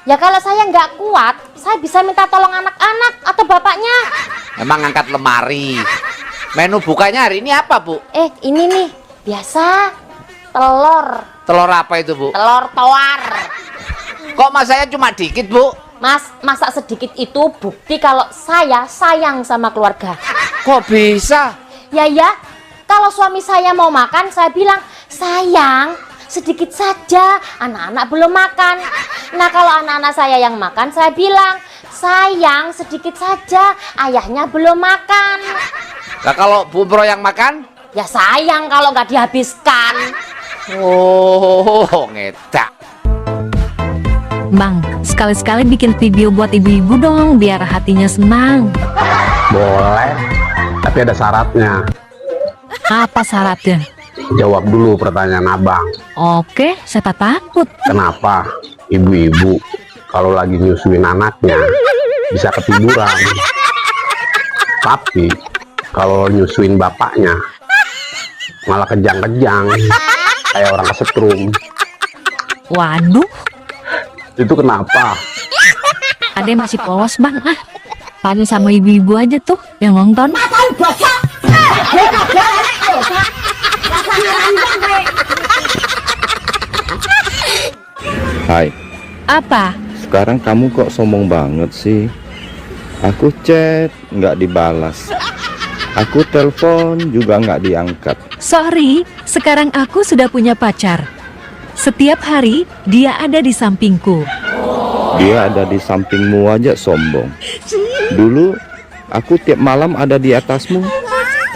Ya kalau saya nggak kuat, saya bisa minta tolong anak-anak atau bapaknya. Emang angkat lemari. Menu bukanya hari ini apa, Bu? Ini nih, Biasa, telur. Telur apa itu, Bu? Telur tawar. Kok mas saya cuma dikit, Bu? Mas, masak sedikit itu bukti kalau saya sayang sama keluarga. Kok bisa? Ya, kalau suami saya mau makan, saya bilang, sayang, sedikit saja, anak-anak belum makan. Nah, kalau anak-anak saya yang makan, saya bilang, sayang, sedikit saja, ayahnya belum makan. Nah, kalau Bu Bro yang makan? Ya sayang kalau nggak dihabiskan. Oh, ngedak. Bang, sekali-sekali bikin video buat ibu-ibu dong, biar hatinya senang. Boleh, tapi ada syaratnya. Apa syaratnya? Jawab dulu pertanyaan abang. Oke, saya tak takut. Kenapa ibu-ibu kalau lagi nyusuin anaknya bisa ketiduran, tapi kalau nyusuin bapaknya malah kejang-kejang kayak orang kesetrum? Waduh, itu kenapa? ada yang masih polos bang. Tanya sama ibu-ibu aja tuh yang nonton. Hai, Apa? sekarang kamu kok sombong banget sih? Aku chat nggak dibalas, aku telepon juga nggak diangkat. Sorry, sekarang aku sudah punya pacar. Setiap hari dia ada di sampingku. Dia ada di sampingmu aja sombong. Dulu aku tiap malam ada di atasmu,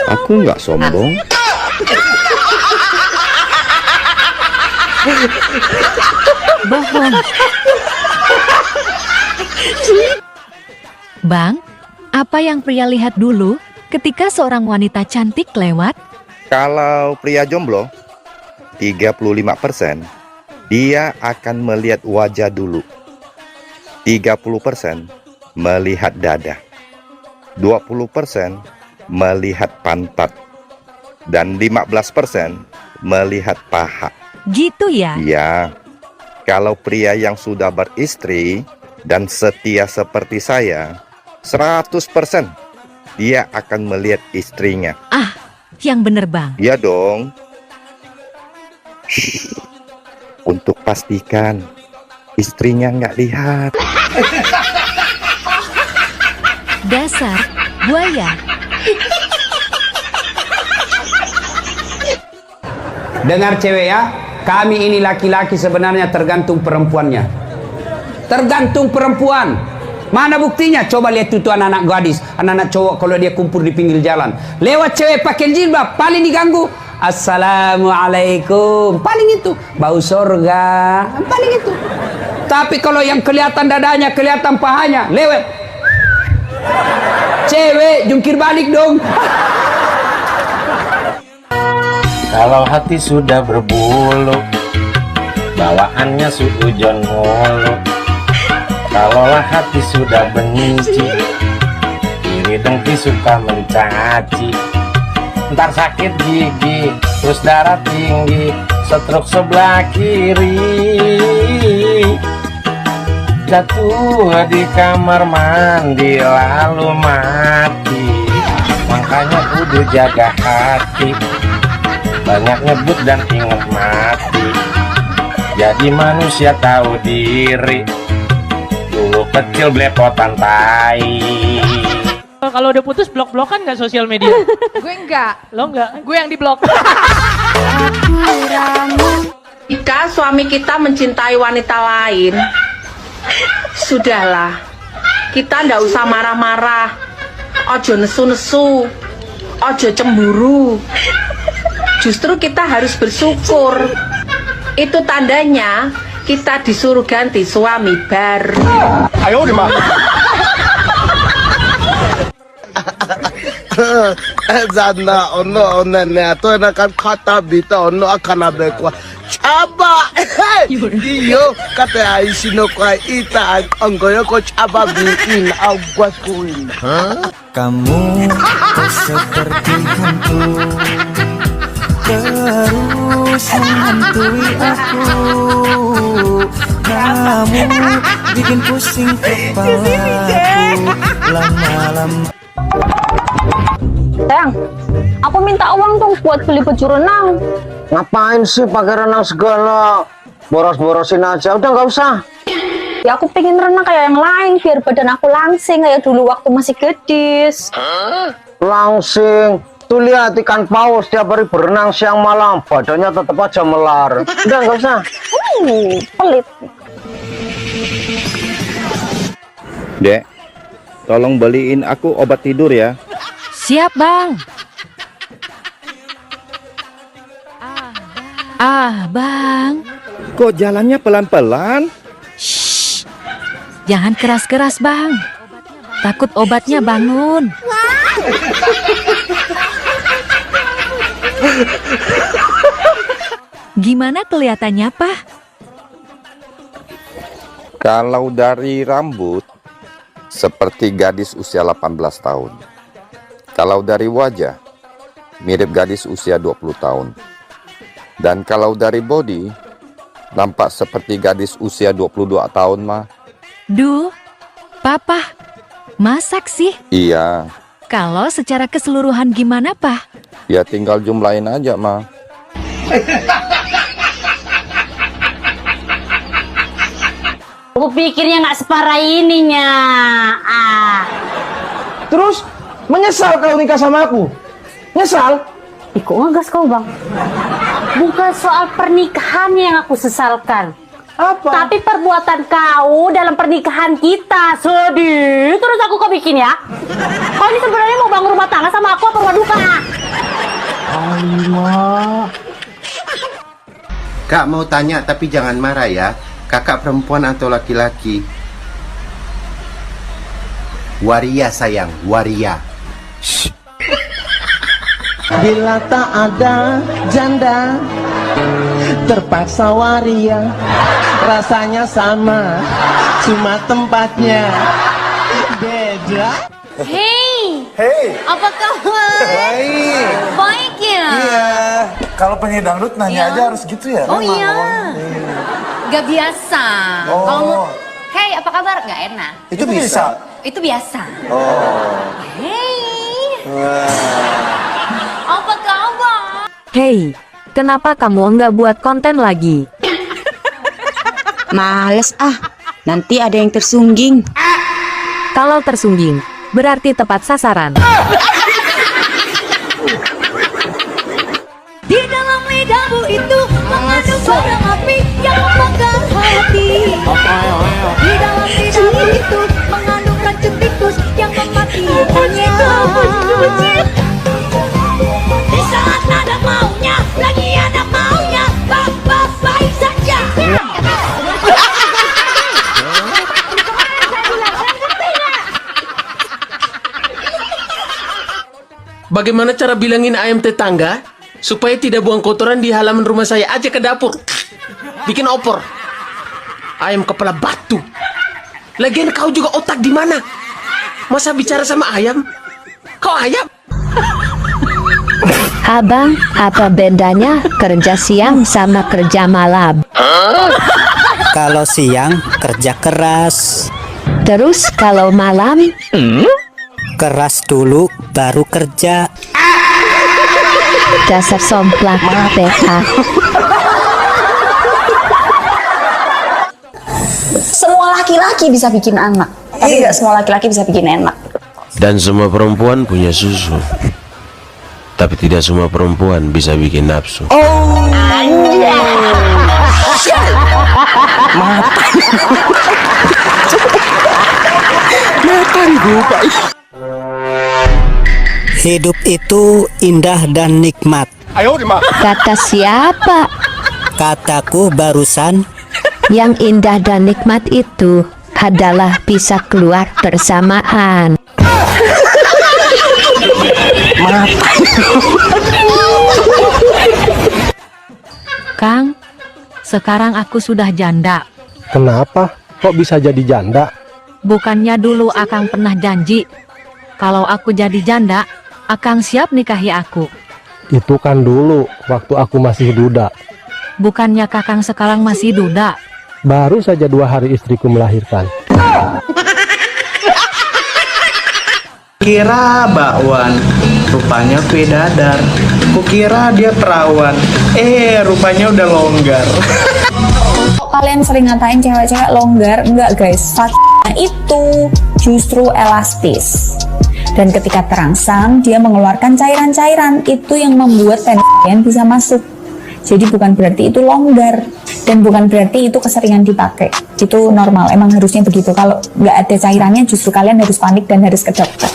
aku nggak sombong. Bohong. Bang, apa yang pria lihat dulu ketika seorang wanita cantik lewat? Kalau pria jomblo 35% dia akan melihat wajah dulu, 30% melihat dada, 20% melihat pantat, dan 15% melihat paha. Gitu ya? Iya. Kalau pria yang sudah beristri dan setia seperti saya, 100% dia akan melihat istrinya. Ah, yang bener bang. Iya dong. Untuk pastikan istrinya nggak lihat. Dasar buaya. Dengar cewek ya, kami ini laki-laki sebenarnya tergantung perempuannya. Tergantung perempuan. Mana buktinya? Coba lihat itu anak-anak gadis, anak-anak cowok kalau dia kumpul di pinggir jalan. Lewat cewek pakai jilbab, paling diganggu. Assalamualaikum. Paling itu. Bau sorga. Paling itu. Tapi kalau yang kelihatan dadanya, kelihatan pahanya, lewat. Cewek, jungkir balik dong. Kalau hati sudah berbulu, bawaannya suujon mulu. Kalaulah hati sudah benci, iri dengki suka mencaci. Ntar sakit gigi, terus darah tinggi, stroke sebelah kiri. Jatuh di kamar mandi lalu mati. Makanya kudu jaga hati, banyak ngebut dan inget mati. Jadi manusia tahu diri, dulu kecil belepotan tai. Kalau udah putus blok-blokan nggak sosial media? Gue enggak. Lo nggak? Gue yang diblok. Jika suami kita mencintai wanita lain, sudahlah, kita ndak usah marah-marah, ojo nesu-nesu, ojo cemburu. Justru kita harus bersyukur. Itu tandanya kita disuruh ganti suami baru. Ayo di mana? Zanda ono onene to na kan kata bita ono akana bekwa chaba iyo kata aishi no kwa ita anggoyo ko chaba bikin agwa kuin. Kamu seperti hantu terus menghantui aku, kamu bikin pusing kepalaku lama-lama. Sayang, aku minta uang dong buat beli baju renang. Ngapain sih pakai renang segala? Boros-borosin aja, udah nggak usah. Ya aku pengen renang kayak yang lain biar badan aku langsing kayak dulu waktu masih gadis. Langsing. Tuh lihat ikan paus tiap hari berenang siang malam, badannya tetap aja melar. Udah nggak usah. Pelit. Dek, tolong beliin aku obat tidur ya. Siap, Bang. Bang. Kok jalannya pelan-pelan? Shh, jangan keras-keras, Bang. Takut obatnya bangun. Gimana kelihatannya, Pak? Kalau dari rambut, seperti gadis usia 18 tahun. Kalau dari wajah, mirip gadis usia 20 tahun. Dan kalau dari body, nampak seperti gadis usia 22 tahun, Ma. Duh, Papa, masak sih? Iya, Kalau secara keseluruhan gimana, Pak? ya tinggal jumlahin aja, Ma. Aku pikirnya nggak separah ininya. Terus menyesal kau nikah sama aku? Nyesal? Kok ngegas kau, Bang? Bukan soal pernikahannya yang aku sesalkan. Apa? Tapi perbuatan kau dalam pernikahan kita. Sedih. Terus aku kau bikin ya? Kau ini sebenarnya mau bangun rumah tangga sama aku apa rumah duka? Kak mau tanya tapi jangan marah ya. Kakak perempuan atau laki-laki? Waria sayang, waria. Bila tak ada janda, terpaksa waria. Rasanya sama, cuma tempatnya beda. Hei, Hei, apa kabar? baik. Baik ya? Iya, kalau penyanyi dangdut nanya aja harus gitu ya. Oh iya. Gak biasa. Oh. Kalau mau, hey apa kabar? Gak enak. Itu bisa. Itu biasa. Oh. Hey, apa kabar? Hei, kenapa kamu nggak buat konten lagi? Males nanti ada yang tersungging. Kalau tersungging, berarti tepat sasaran. Di dalam lidahmu itu mengandung bara api yang membakar hati. Di dalam lidahmu itu mengandung racun tikus yang mematikannya. Di saat ada maunya, lagi ada maunya, baik saja. Bagaimana cara bilangin ayam tetangga supaya tidak buang kotoran di halaman rumah saya aja ke dapur? Bikin opor. Ayam kepala batu. Lagian kau juga otak di mana? Masa bicara sama ayam? Kau ayam? Abang, apa bedanya kerja siang sama kerja malam? Kalau siang kerja keras, Terus kalau malam? keras dulu baru kerja. Dasar somplak PH. Semua laki-laki bisa bikin anak, tapi nggak semua laki-laki bisa bikin enak. Dan semua perempuan punya susu. Tapi tidak semua perempuan bisa bikin nafsu. Hidup itu indah dan nikmat. Kata siapa? Kataku barusan. Yang indah dan nikmat itu adalah bisa keluar bersamaan. Kang, sekarang aku sudah janda. Kenapa? Kok bisa jadi janda? Bukannya dulu Akang pernah janji, kalau aku jadi janda, Akang siap nikahi aku. Itu kan dulu, waktu aku masih duda. Bukannya Kakang sekarang masih duda. Baru saja 2 hari istriku melahirkan. Kira bakwan, rupanya bidadar. Kukira dia perawan, rupanya udah longgar. Kalian sering ngatain cewek-cewek longgar, enggak guys, fakta itu justru elastis. Dan ketika terangsang, dia mengeluarkan cairan-cairan, itu yang membuat penis kalian bisa masuk. Jadi bukan berarti itu longgar, dan bukan berarti itu keseringan dipakai. Itu normal, emang harusnya begitu. Kalau nggak ada cairannya, justru kalian harus panik dan harus ke dokter.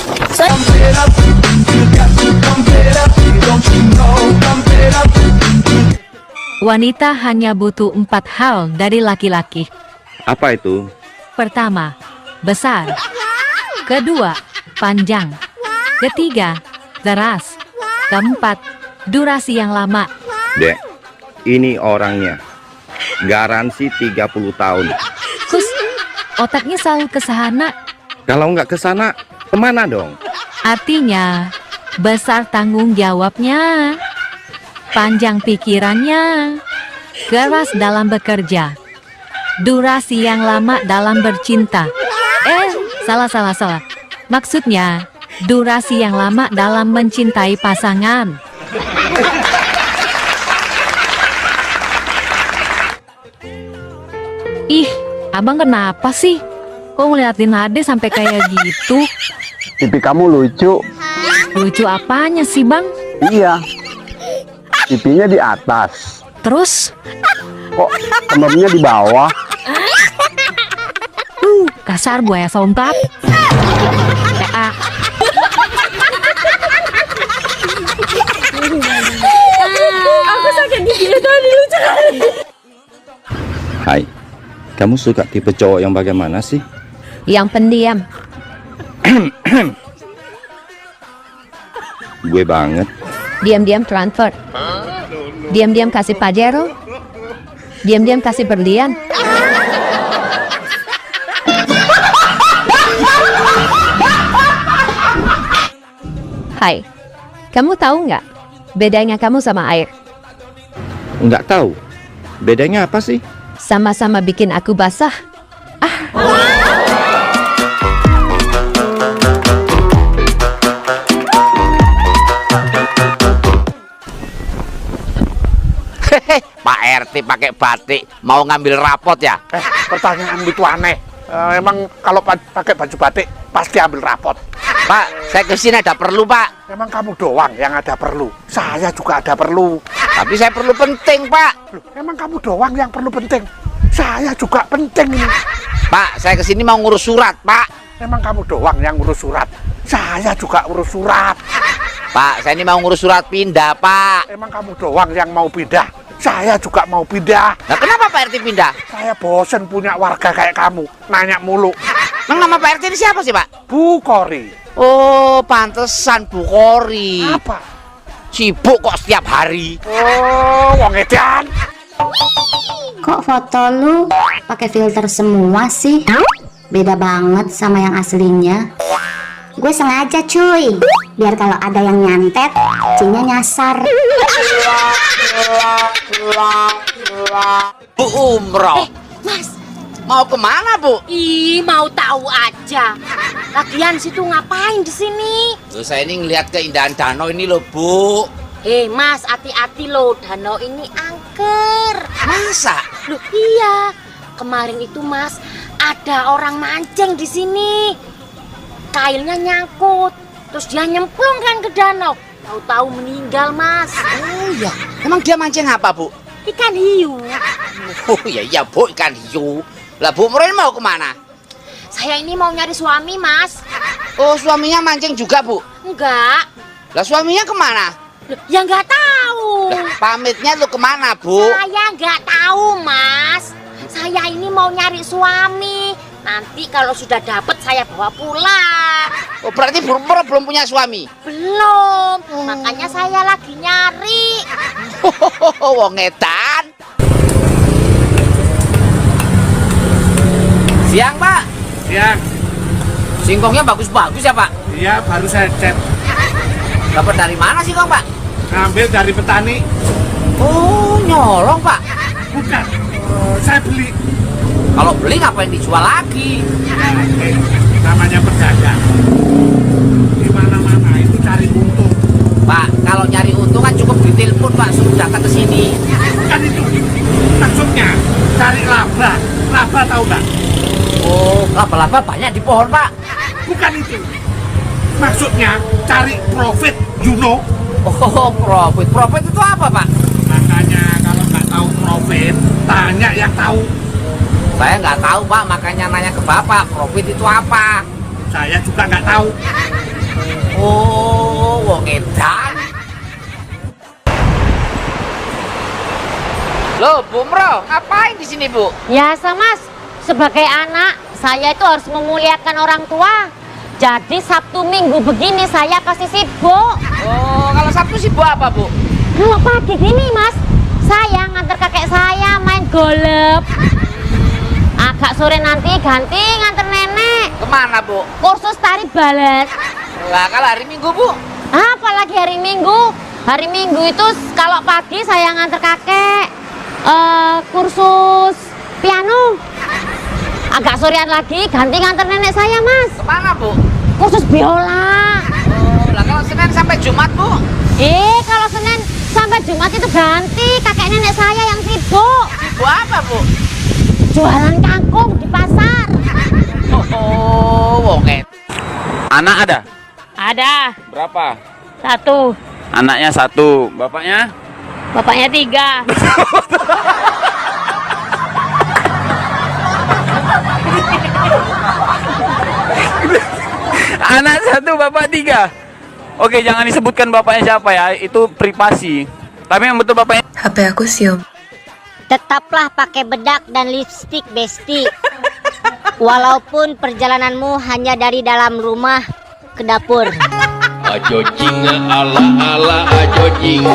Wanita hanya butuh 4 hal dari laki-laki. Apa itu? Pertama, besar. Kedua, panjang. Ketiga, deras. Keempat, durasi yang lama. Dek, ini orangnya. Garansi 30 tahun. Kus, otaknya selalu ke sana. Kalau nggak ke sana, kemana dong? Artinya, besar tanggung jawabnya, panjang pikirannya, keras dalam bekerja, durasi yang lama dalam bercinta. Salah. Maksudnya, durasi yang lama dalam mencintai pasangan. Ih, abang kenapa sih? Kok ngeliatin Ade sampai kayak gitu? Pipi kamu lucu. Lucu apanya sih, Bang? Iya. Pipinya di atas. Terus? Kok kemamnya di bawah? Kasar buaya somplak. Aku sakit gigi tadi, lucu kali. Hai, kamu suka tipe cowok yang bagaimana sih? Yang pendiam. Gue banget. Diam-diam transfer. Diam-diam kasih Pajero. Diam-diam kasih berlian. Hai, kamu tahu nggak bedanya kamu sama air? Nggak tahu. Bedanya apa sih? Sama-sama bikin aku basah. Hehe, Pak RT pakai batik mau ngambil rapot ya? Pertanyaan itu aneh. Emang kalau pakai baju batik pasti ambil rapot. Pak, saya kesini ada perlu, Pak. Emang kamu doang yang ada perlu. Saya juga ada perlu. Tapi saya perlu penting, Pak. Loh, emang kamu doang yang perlu penting. Saya juga penting ini. Pak, saya kesini mau ngurus surat, Pak. Emang kamu doang yang ngurus surat. Saya juga urus surat. Pak, saya ini mau ngurus surat pindah, Pak. Emang kamu doang yang mau pindah. Saya juga mau pindah. Nah, kenapa Pak RT pindah? Saya bosen punya warga kayak kamu. Nanya mulu. Emang nama Pak RT ini siapa sih, Pak? Bu Kori. Oh, pantesan Bu Kori. Apa? Sibuk kok setiap hari. Oh, wong edan. Kok foto lu pakai filter semua sih? Beda banget sama yang aslinya. Gue sengaja cuy, biar kalau ada yang nyantet, cinya nyasar. Bu umroh. Mas, mau kemana, Bu? Ih, mau tahu aja. Lagian situ ngapain di sini? Loh, saya ini ngelihat keindahan danau ini loh, Bu. Mas, hati-hati loh, danau ini angker. Masa? Loh, iya. Kemarin itu, Mas, ada orang mancing di sini. Kailnya nyangkut, terus dia nyemplung kan ke danau. Tahu-tahu meninggal, Mas. Oh iya, emang dia mancing apa, Bu? Ikan hiu. Oh iya, Bu, ikan hiu. Lah, Bu Murel mau kemana? Saya ini mau nyari suami, Mas. Oh, suaminya mancing juga, Bu? Enggak. Lah, suaminya kemana? Loh, ya nggak tahu. Lah, pamitnya tuh kemana, Bu? Saya nggak tahu, Mas. Saya ini mau nyari suami. Nanti kalau sudah dapet saya bawa pulang. Oh, berarti Bu Murel belum punya suami? Belum. Makanya saya lagi nyari. Wong edan. Siang, Pak. Siang. Singkongnya bagus-bagus ya, Pak? Iya, baru saya cek. Dapat dari mana sih, Kong, Pak? Ngambil dari petani. Oh, nyolong, Pak? Bukan, saya beli. Kalau beli ngapain dijual lagi? Namanya pedagang. datang ke sini? Kan itu maksudnya cari laba. Laba tahu nggak? Oh, laba-laba banyak di pohon, Pak. Bukan itu. Maksudnya cari profit, you know? Oh, profit. Profit itu apa, Pak? Makanya kalau nggak tahu profit, tanya yang tahu. Saya nggak tahu, Pak. Makanya nanya ke Bapak. Profit itu apa? Saya juga nggak tahu. Oh, wong edan. Loh, Bu Mro, ngapain di sini, Bu? Biasa, Mas. Sebagai anak, saya itu harus memuliakan orang tua. Jadi Sabtu Minggu begini saya pasti sibuk. Oh, kalau Sabtu sibuk apa, Bu? Kalau pagi gini, Mas, saya nganter kakek saya main golep. Agak sore nanti ganti nganter nenek. Kemana, Bu? Kursus tari balet. Lah, kalau hari Minggu, Bu? Apalagi hari Minggu. Hari Minggu itu kalau pagi saya nganter kakek kursus piano. Agak sorean lagi ganti nganter nenek saya, Mas. Kemana, Bu? Kursus biola. Oh, lah kalau Senin sampai Jumat, Bu? Kalau Senin sampai Jumat itu ganti kakek nenek saya yang sibuk. Sibuk apa, Bu? Jualan kangkung di pasar. Oh, wonget. Anak ada? Ada. Berapa? 1. Anaknya 1, bapaknya? Bapaknya 3. Anak 1, bapak 3. Oke, jangan disebutkan bapaknya siapa ya, itu privasi. Tapi yang betul bapaknya. HP aku siom. Tetaplah pakai bedak dan lipstik, Besti. Walaupun perjalananmu hanya dari dalam rumah ke dapur. Ajojing ala ajojing.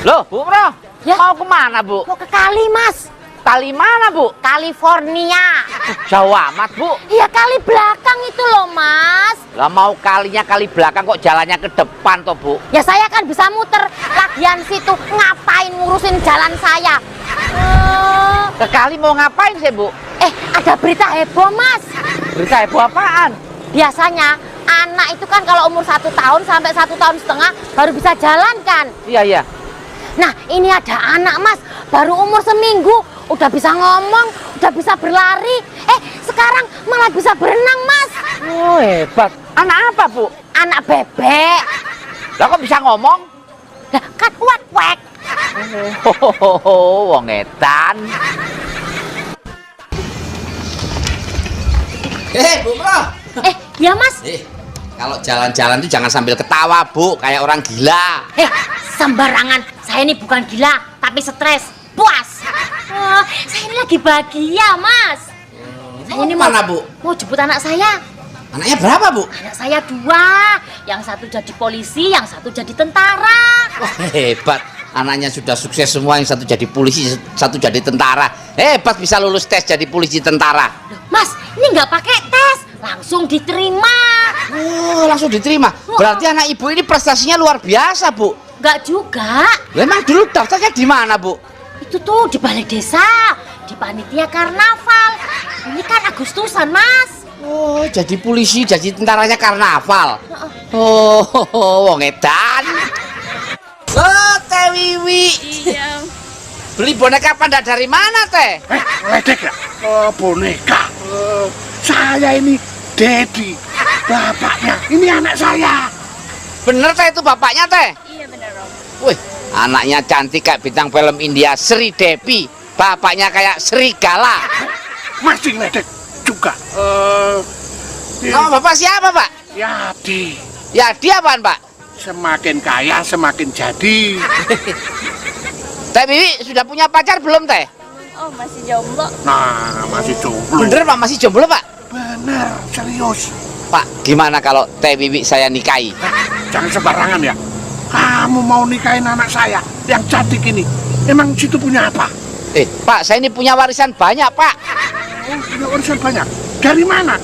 Loh, Bu Mro, mau kemana, Bu? Mau ke kali, Mas. Kali mana, Bu? California. Jauh amat, Bu. Iya, kali belakang itu loh, Mas. Lah mau kalinya kali belakang kok jalannya ke depan toh, Bu? Ya saya kan bisa muter. Lagian situ ngapain ngurusin jalan saya? Ke kali mau ngapain sih, Bu? Ada berita heboh, Mas. Berita heboh apaan? Biasanya anak itu kan kalau umur 1 tahun sampai 1,5 tahun baru bisa jalan kan? Iya, iya. Nah, ini ada anak, Mas, baru umur seminggu udah bisa ngomong, udah bisa berlari. Sekarang malah bisa berenang, Mas. Oh, hebat. Anak apa, Bu? Anak bebek. Lah kok bisa ngomong? Lah kan wek-wek. Wong edan. Bu Mro. Ya, Mas. Kalau jalan-jalan tuh jangan sambil ketawa, Bu, kayak orang gila. Sembarangan. Saya ini bukan gila, tapi stres. Puas. Saya ini lagi bahagia, Mas. Saya ini mana, Bu? Mau jemput anak saya. Anaknya berapa, Bu? Anak saya 2. Yang satu jadi polisi, yang satu jadi tentara. Wah, hebat. Anaknya sudah sukses semua, yang satu jadi polisi, satu jadi tentara. Hebat bisa lulus tes jadi polisi tentara. Mas, ini nggak pakai tes, langsung diterima. Oh, langsung diterima. Berarti anak ibu ini prestasinya luar biasa, Bu. Nggak juga. Memang dulu daftarnya di mana, Bu? Itu tuh di balai desa, di panitia karnaval. Ini kan Agustusan, Mas. Oh, jadi polisi, jadi tentaranya karnaval. Oh, wong edan. Oh, Teh Wiwi. Iya. Beli boneka panda dari mana, Teh? Ledek ya? Boneka. Saya ini Dedi, bapaknya. Ini anak saya. Bener, Teh, itu bapaknya, Teh? Iya bener, Om. Wih, anaknya cantik kayak bintang film India Sri Devi. Bapaknya kayak serigala. Masih ledek juga. Nama bapak siapa, Pak? Yadi. Yadi apaan, Pak? Semakin kaya semakin jadi. Teh Wiwi sudah punya pacar belum, Teh? Oh, masih jomblo. Nah, masih jomblo. Bener, Pak, masih jomblo, Pak? Bener, serius. Pak, gimana kalau Teh Wiwi saya nikahi? Jangan sembarangan ya. Kamu mau nikahin anak saya yang cantik ini. Emang situ punya apa? Pak, saya ini punya warisan banyak, Pak. Oh, punya warisan banyak. Dari mana?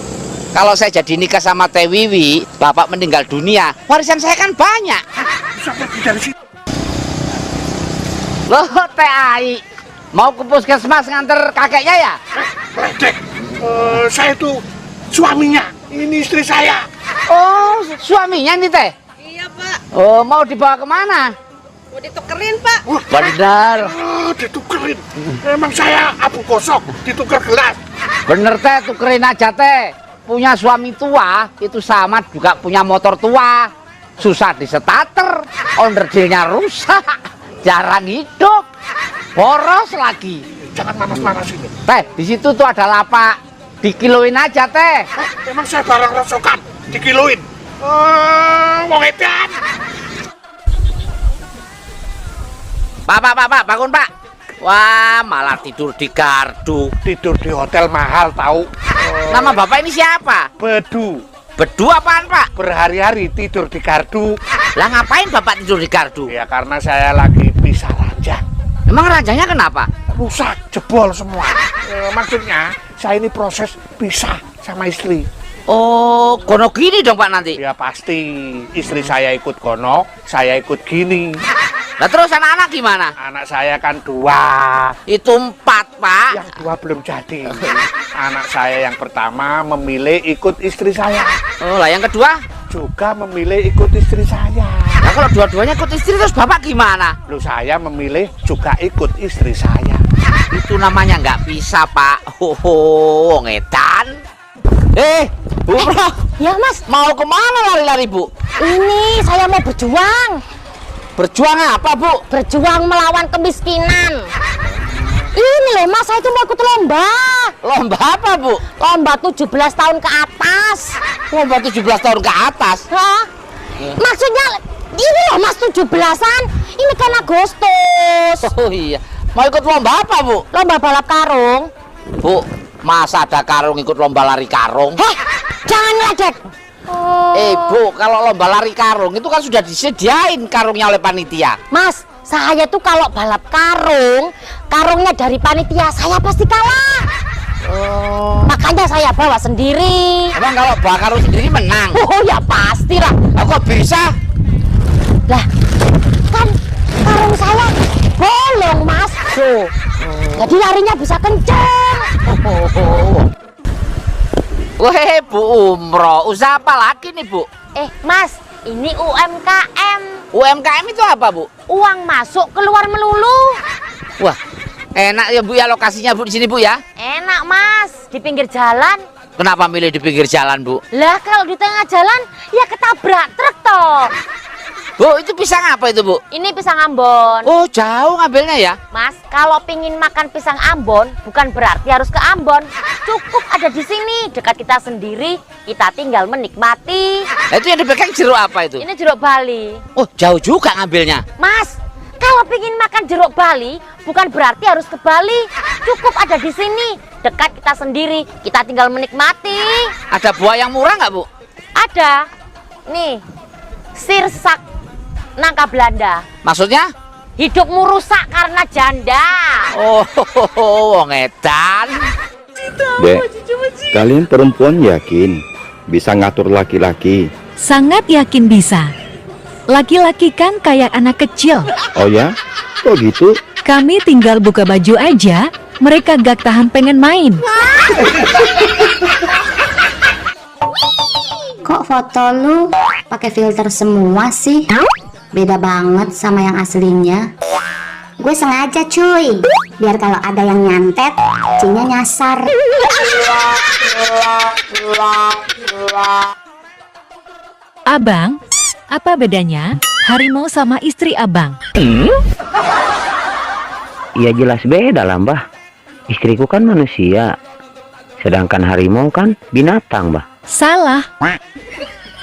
Kalau saya jadi nikah sama Teh Wiwi, Bapak meninggal dunia, warisan saya kan banyak. Bisa pergi dari situ. Loh, Teh Ai, mau ke puskesmas nganter kakeknya ya? Ledek, saya itu suaminya. Ini istri saya. Oh, suaminya nih teh? Iya, Pak. Oh, mau dibawa kemana? Mau ditukerin, Pak. Bener. Ditukerin. Emang saya abu gosok, ditukar gelas. Bener teh, tukerin aja teh. Punya suami tua, itu sama juga punya motor tua. Susah disetater, onderdilnya rusak, jarang hidup, boros lagi. Jangan manas-manas ini. Teh, di situ tuh ada lapak, dikiloin aja teh. Emang saya barang rosokan, dikiloin. Mau edan. Pak, bangun Pak. Wah, malah tidur di gardu. Tidur di hotel mahal tahu. Nama Bapak ini siapa? Bedu. Bedu apaan Pak? Berhari-hari tidur di gardu. Lah ngapain Bapak tidur di gardu? Ya karena saya lagi pisah ranjang. Emang ranjangnya kenapa? Rusak, jebol semua. Maksudnya saya ini proses pisah sama istri. Oh, kono gini dong Pak nanti? Ya pasti. Istri saya ikut kono, saya ikut gini. Nah terus anak-anak gimana? Anak saya kan 2. Itu 4 Pak. Yang 2 belum jadi. Anak saya yang pertama memilih ikut istri saya. Oh lah yang kedua? Juga memilih ikut istri saya. Nah kalau dua-duanya ikut istri terus Bapak gimana? Lu saya memilih juga ikut istri saya. Itu namanya nggak bisa Pak. Wong edan. Bu Bro. Ya Mas. Mau kemana lari-lari Bu? Ini saya mau berjuang. Berjuang apa Bu? Berjuang melawan kemiskinan. Ini loh Mas, saya itu mau ikut lomba. Lomba apa Bu? Lomba 17 tahun ke atas. Lomba 17 tahun ke atas? Hah? Maksudnya ini loh Mas 17-an. Ini kan Agustus. Oh iya. Mau ikut lomba apa Bu? Lomba balap karung. Bu, masa ada karung ikut lomba lari karung? Heh, jangan ngeledek. Bu, kalau lomba lari karung itu kan sudah disediain karungnya oleh panitia. Mas, saya tuh kalau balap karung, karungnya dari panitia, saya pasti kalah. Makanya saya bawa sendiri. Emang kalau bawa karung sendiri menang? Oh ya pastilah. Kok bisa? Lah, kan karung saya bolong Mas. Jadi larinya bisa kenceng. Weh Bu Umroh, usaha apa lagi nih Bu? Mas, ini UMKM. UMKM itu apa Bu? Uang masuk keluar melulu. Wah, enak ya Bu ya lokasinya Bu di sini Bu ya? Enak Mas, di pinggir jalan. Kenapa milih di pinggir jalan Bu? Lah kalau di tengah jalan ya ketabrak truk toh. Bu, itu pisang apa itu Bu? Ini pisang Ambon. Oh, jauh ngambilnya ya? Mas, kalau pingin makan pisang Ambon bukan berarti harus ke Ambon. Cukup ada di sini, dekat kita sendiri. Kita tinggal menikmati. Nah, itu yang dipegang jeruk apa itu? Ini jeruk Bali. Oh, jauh juga ngambilnya. Mas, kalau pingin makan jeruk Bali bukan berarti harus ke Bali. Cukup ada di sini, dekat kita sendiri. Kita tinggal menikmati. Ada buah yang murah nggak Bu? Ada. Nih, sirsak nangka Belanda. Maksudnya? Hidupmu rusak karena janda. Oh, wong edan. Dek, kalian perempuan yakin bisa ngatur laki-laki? Sangat yakin bisa. Laki-laki kan kayak anak kecil. Oh ya? Kok gitu? Kami tinggal buka baju aja, mereka gak tahan pengen main. Kok foto lu pakai filter semua sih? Beda banget sama yang aslinya. Gue sengaja cuy, biar kalau ada yang nyantet, cinya nyasar. Abang, apa bedanya harimau sama istri abang? Ya jelas beda lah Mbah. Istriku kan manusia, sedangkan harimau kan binatang Mbah. Salah.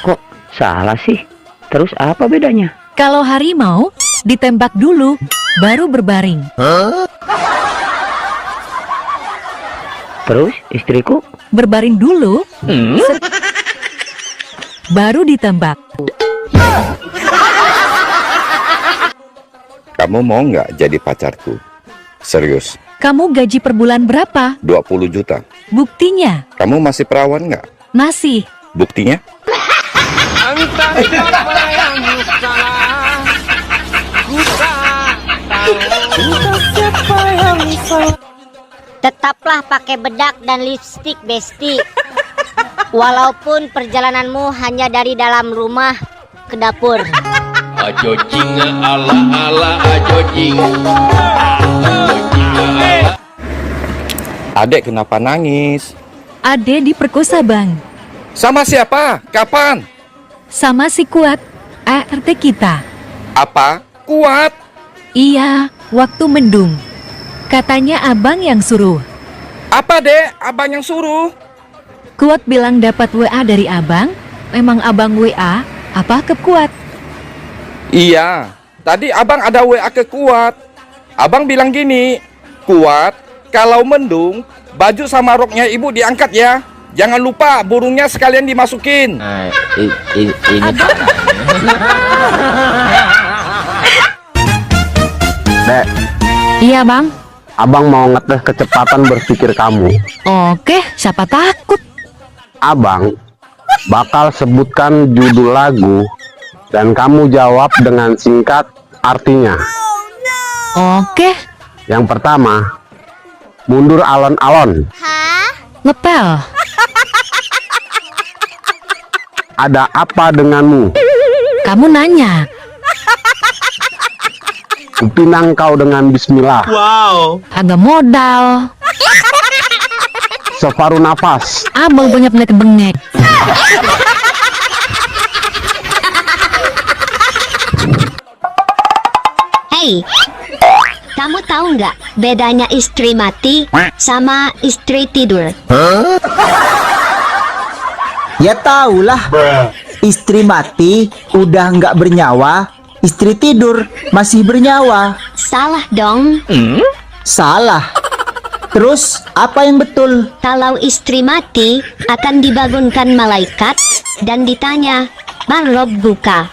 Kok salah sih? Terus apa bedanya? Kalau harimau ditembak dulu, baru berbaring. Terus istriku? Berbaring dulu, baru ditembak. Kamu mau nggak jadi pacarku? Serius, Kamu gaji per bulan berapa? 20 juta. Buktinya? Kamu masih perawan nggak? Masih. Buktinya? Tetaplah pakai bedak dan lipstik, Besti. Walaupun perjalananmu hanya dari dalam rumah ke dapur. Ajo jinga ala ala ajo jinga. Adek kenapa nangis? Ade diperkosa, Bang. Sama siapa? Kapan? Sama si Kuat, ART kita. Apa? Kuat? Iya, waktu mendung. Katanya abang yang suruh. Apa, Dek? Abang yang suruh? Kuat bilang dapat WA dari abang. Memang abang WA apa ke Kuat? Iya, tadi abang ada WA ke Kuat. Abang bilang gini, Kuat, kalau mendung, baju sama roknya ibu diangkat ya. Jangan lupa burungnya sekalian dimasukin. Ini Dek, Iya, Bang. abang mau ngetes kecepatan berpikir kamu. Oke, siapa takut? Abang bakal sebutkan judul lagu dan kamu jawab dengan singkat artinya. Oke. Yang pertama, mundur alon-alon. Ngepel. Ada apa denganmu? Kamu nanya. Kupinang kau dengan bismillah. Wow. Agak modal. Separuh nafas. Abang banyak bengek. Hei, kamu tahu nggak bedanya istri mati sama istri tidur? Ya tahulah. Istri mati udah nggak bernyawa, istri tidur masih bernyawa. Salah dong. Salah. Terus apa yang betul? Kalau istri mati akan dibangunkan malaikat dan ditanya, "Man Rabbuka?"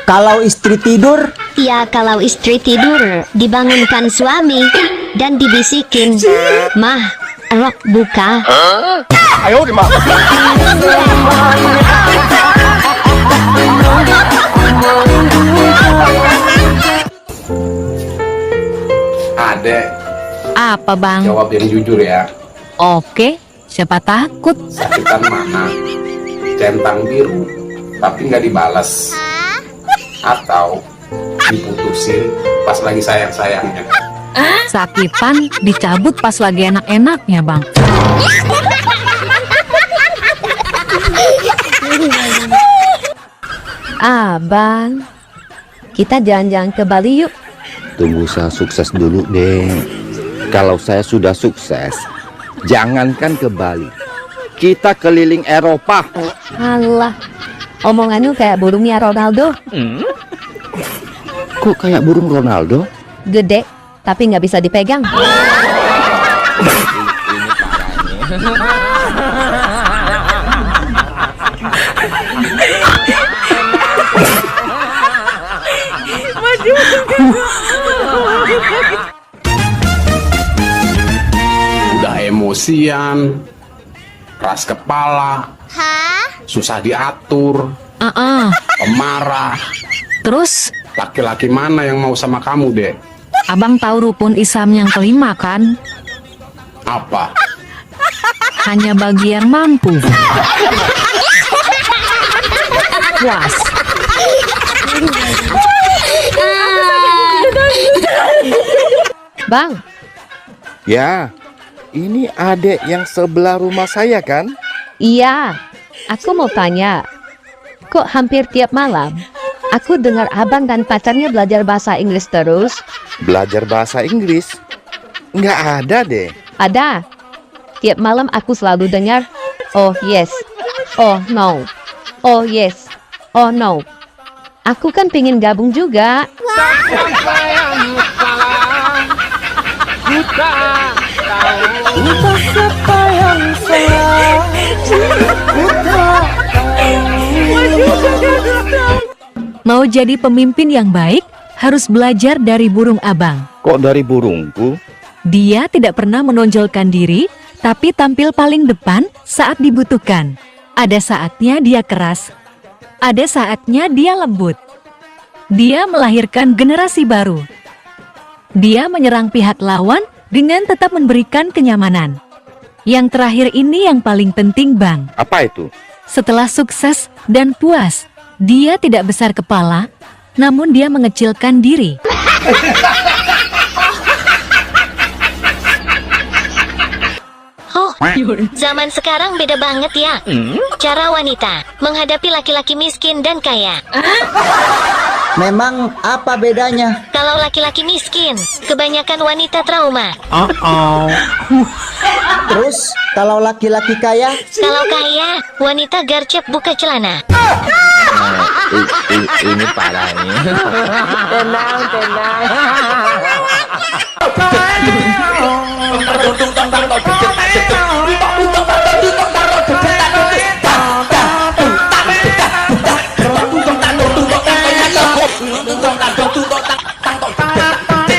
Kalau istri tidur? Ya, kalau istri tidur dibangunkan suami dan dibisikin, "Mah, Rabbuka." Ayo di mana? Adek, Apa, Bang? jawab yang jujur ya. Oke, siapa takut? Sakitan mana? Centang biru, tapi nggak dibalas. Atau diputusin pas lagi sayang-sayangnya. Sakitan dicabut pas lagi enak-enaknya, Bang. Abang, kita jalan-jalan ke Bali yuk. Tunggu saya sukses dulu, deh. Kalau saya sudah sukses, jangankan ke Bali, kita keliling Eropa. Alah, omonganmu kayak burungnya Ronaldo. Kok kayak burung Ronaldo? Gede, tapi nggak bisa dipegang. Udah emosian, keras kepala, susah diatur, pemarah. Terus? Laki-laki mana yang mau sama kamu, Dek? Abang tahu rukun Islam yang kelima kan? Apa? Hanya bagi yang mampu. Puas. Bang. Ya, ini adek yang sebelah rumah saya kan? Iya, aku mau tanya. Kok hampir tiap malam aku dengar abang dan pacarnya belajar bahasa Inggris terus? Belajar bahasa Inggris? Nggak ada deh. Ada. Tiap malam aku selalu dengar, "Oh yes, oh no, oh yes, oh no." Aku kan pingin gabung juga. Mau jadi pemimpin yang baik, harus belajar dari burung abang. Kok dari burungku? Dia tidak pernah menonjolkan diri, tapi tampil paling depan saat dibutuhkan. Ada saatnya dia keras, ada saatnya dia lembut. Dia melahirkan generasi baru. Dia menyerang pihak lawan dengan tetap memberikan kenyamanan. Yang terakhir ini yang paling penting, Bang. Apa itu? Setelah sukses dan puas, dia tidak besar kepala, namun dia mengecilkan diri. Oh, zaman sekarang beda banget ya. Cara wanita menghadapi laki-laki miskin dan kaya. Memang apa bedanya? Kalau laki-laki miskin, kebanyakan wanita trauma. Terus kalau laki-laki kaya? Kalau kaya, wanita garcep buka celana. Ini parah ini. Tenang.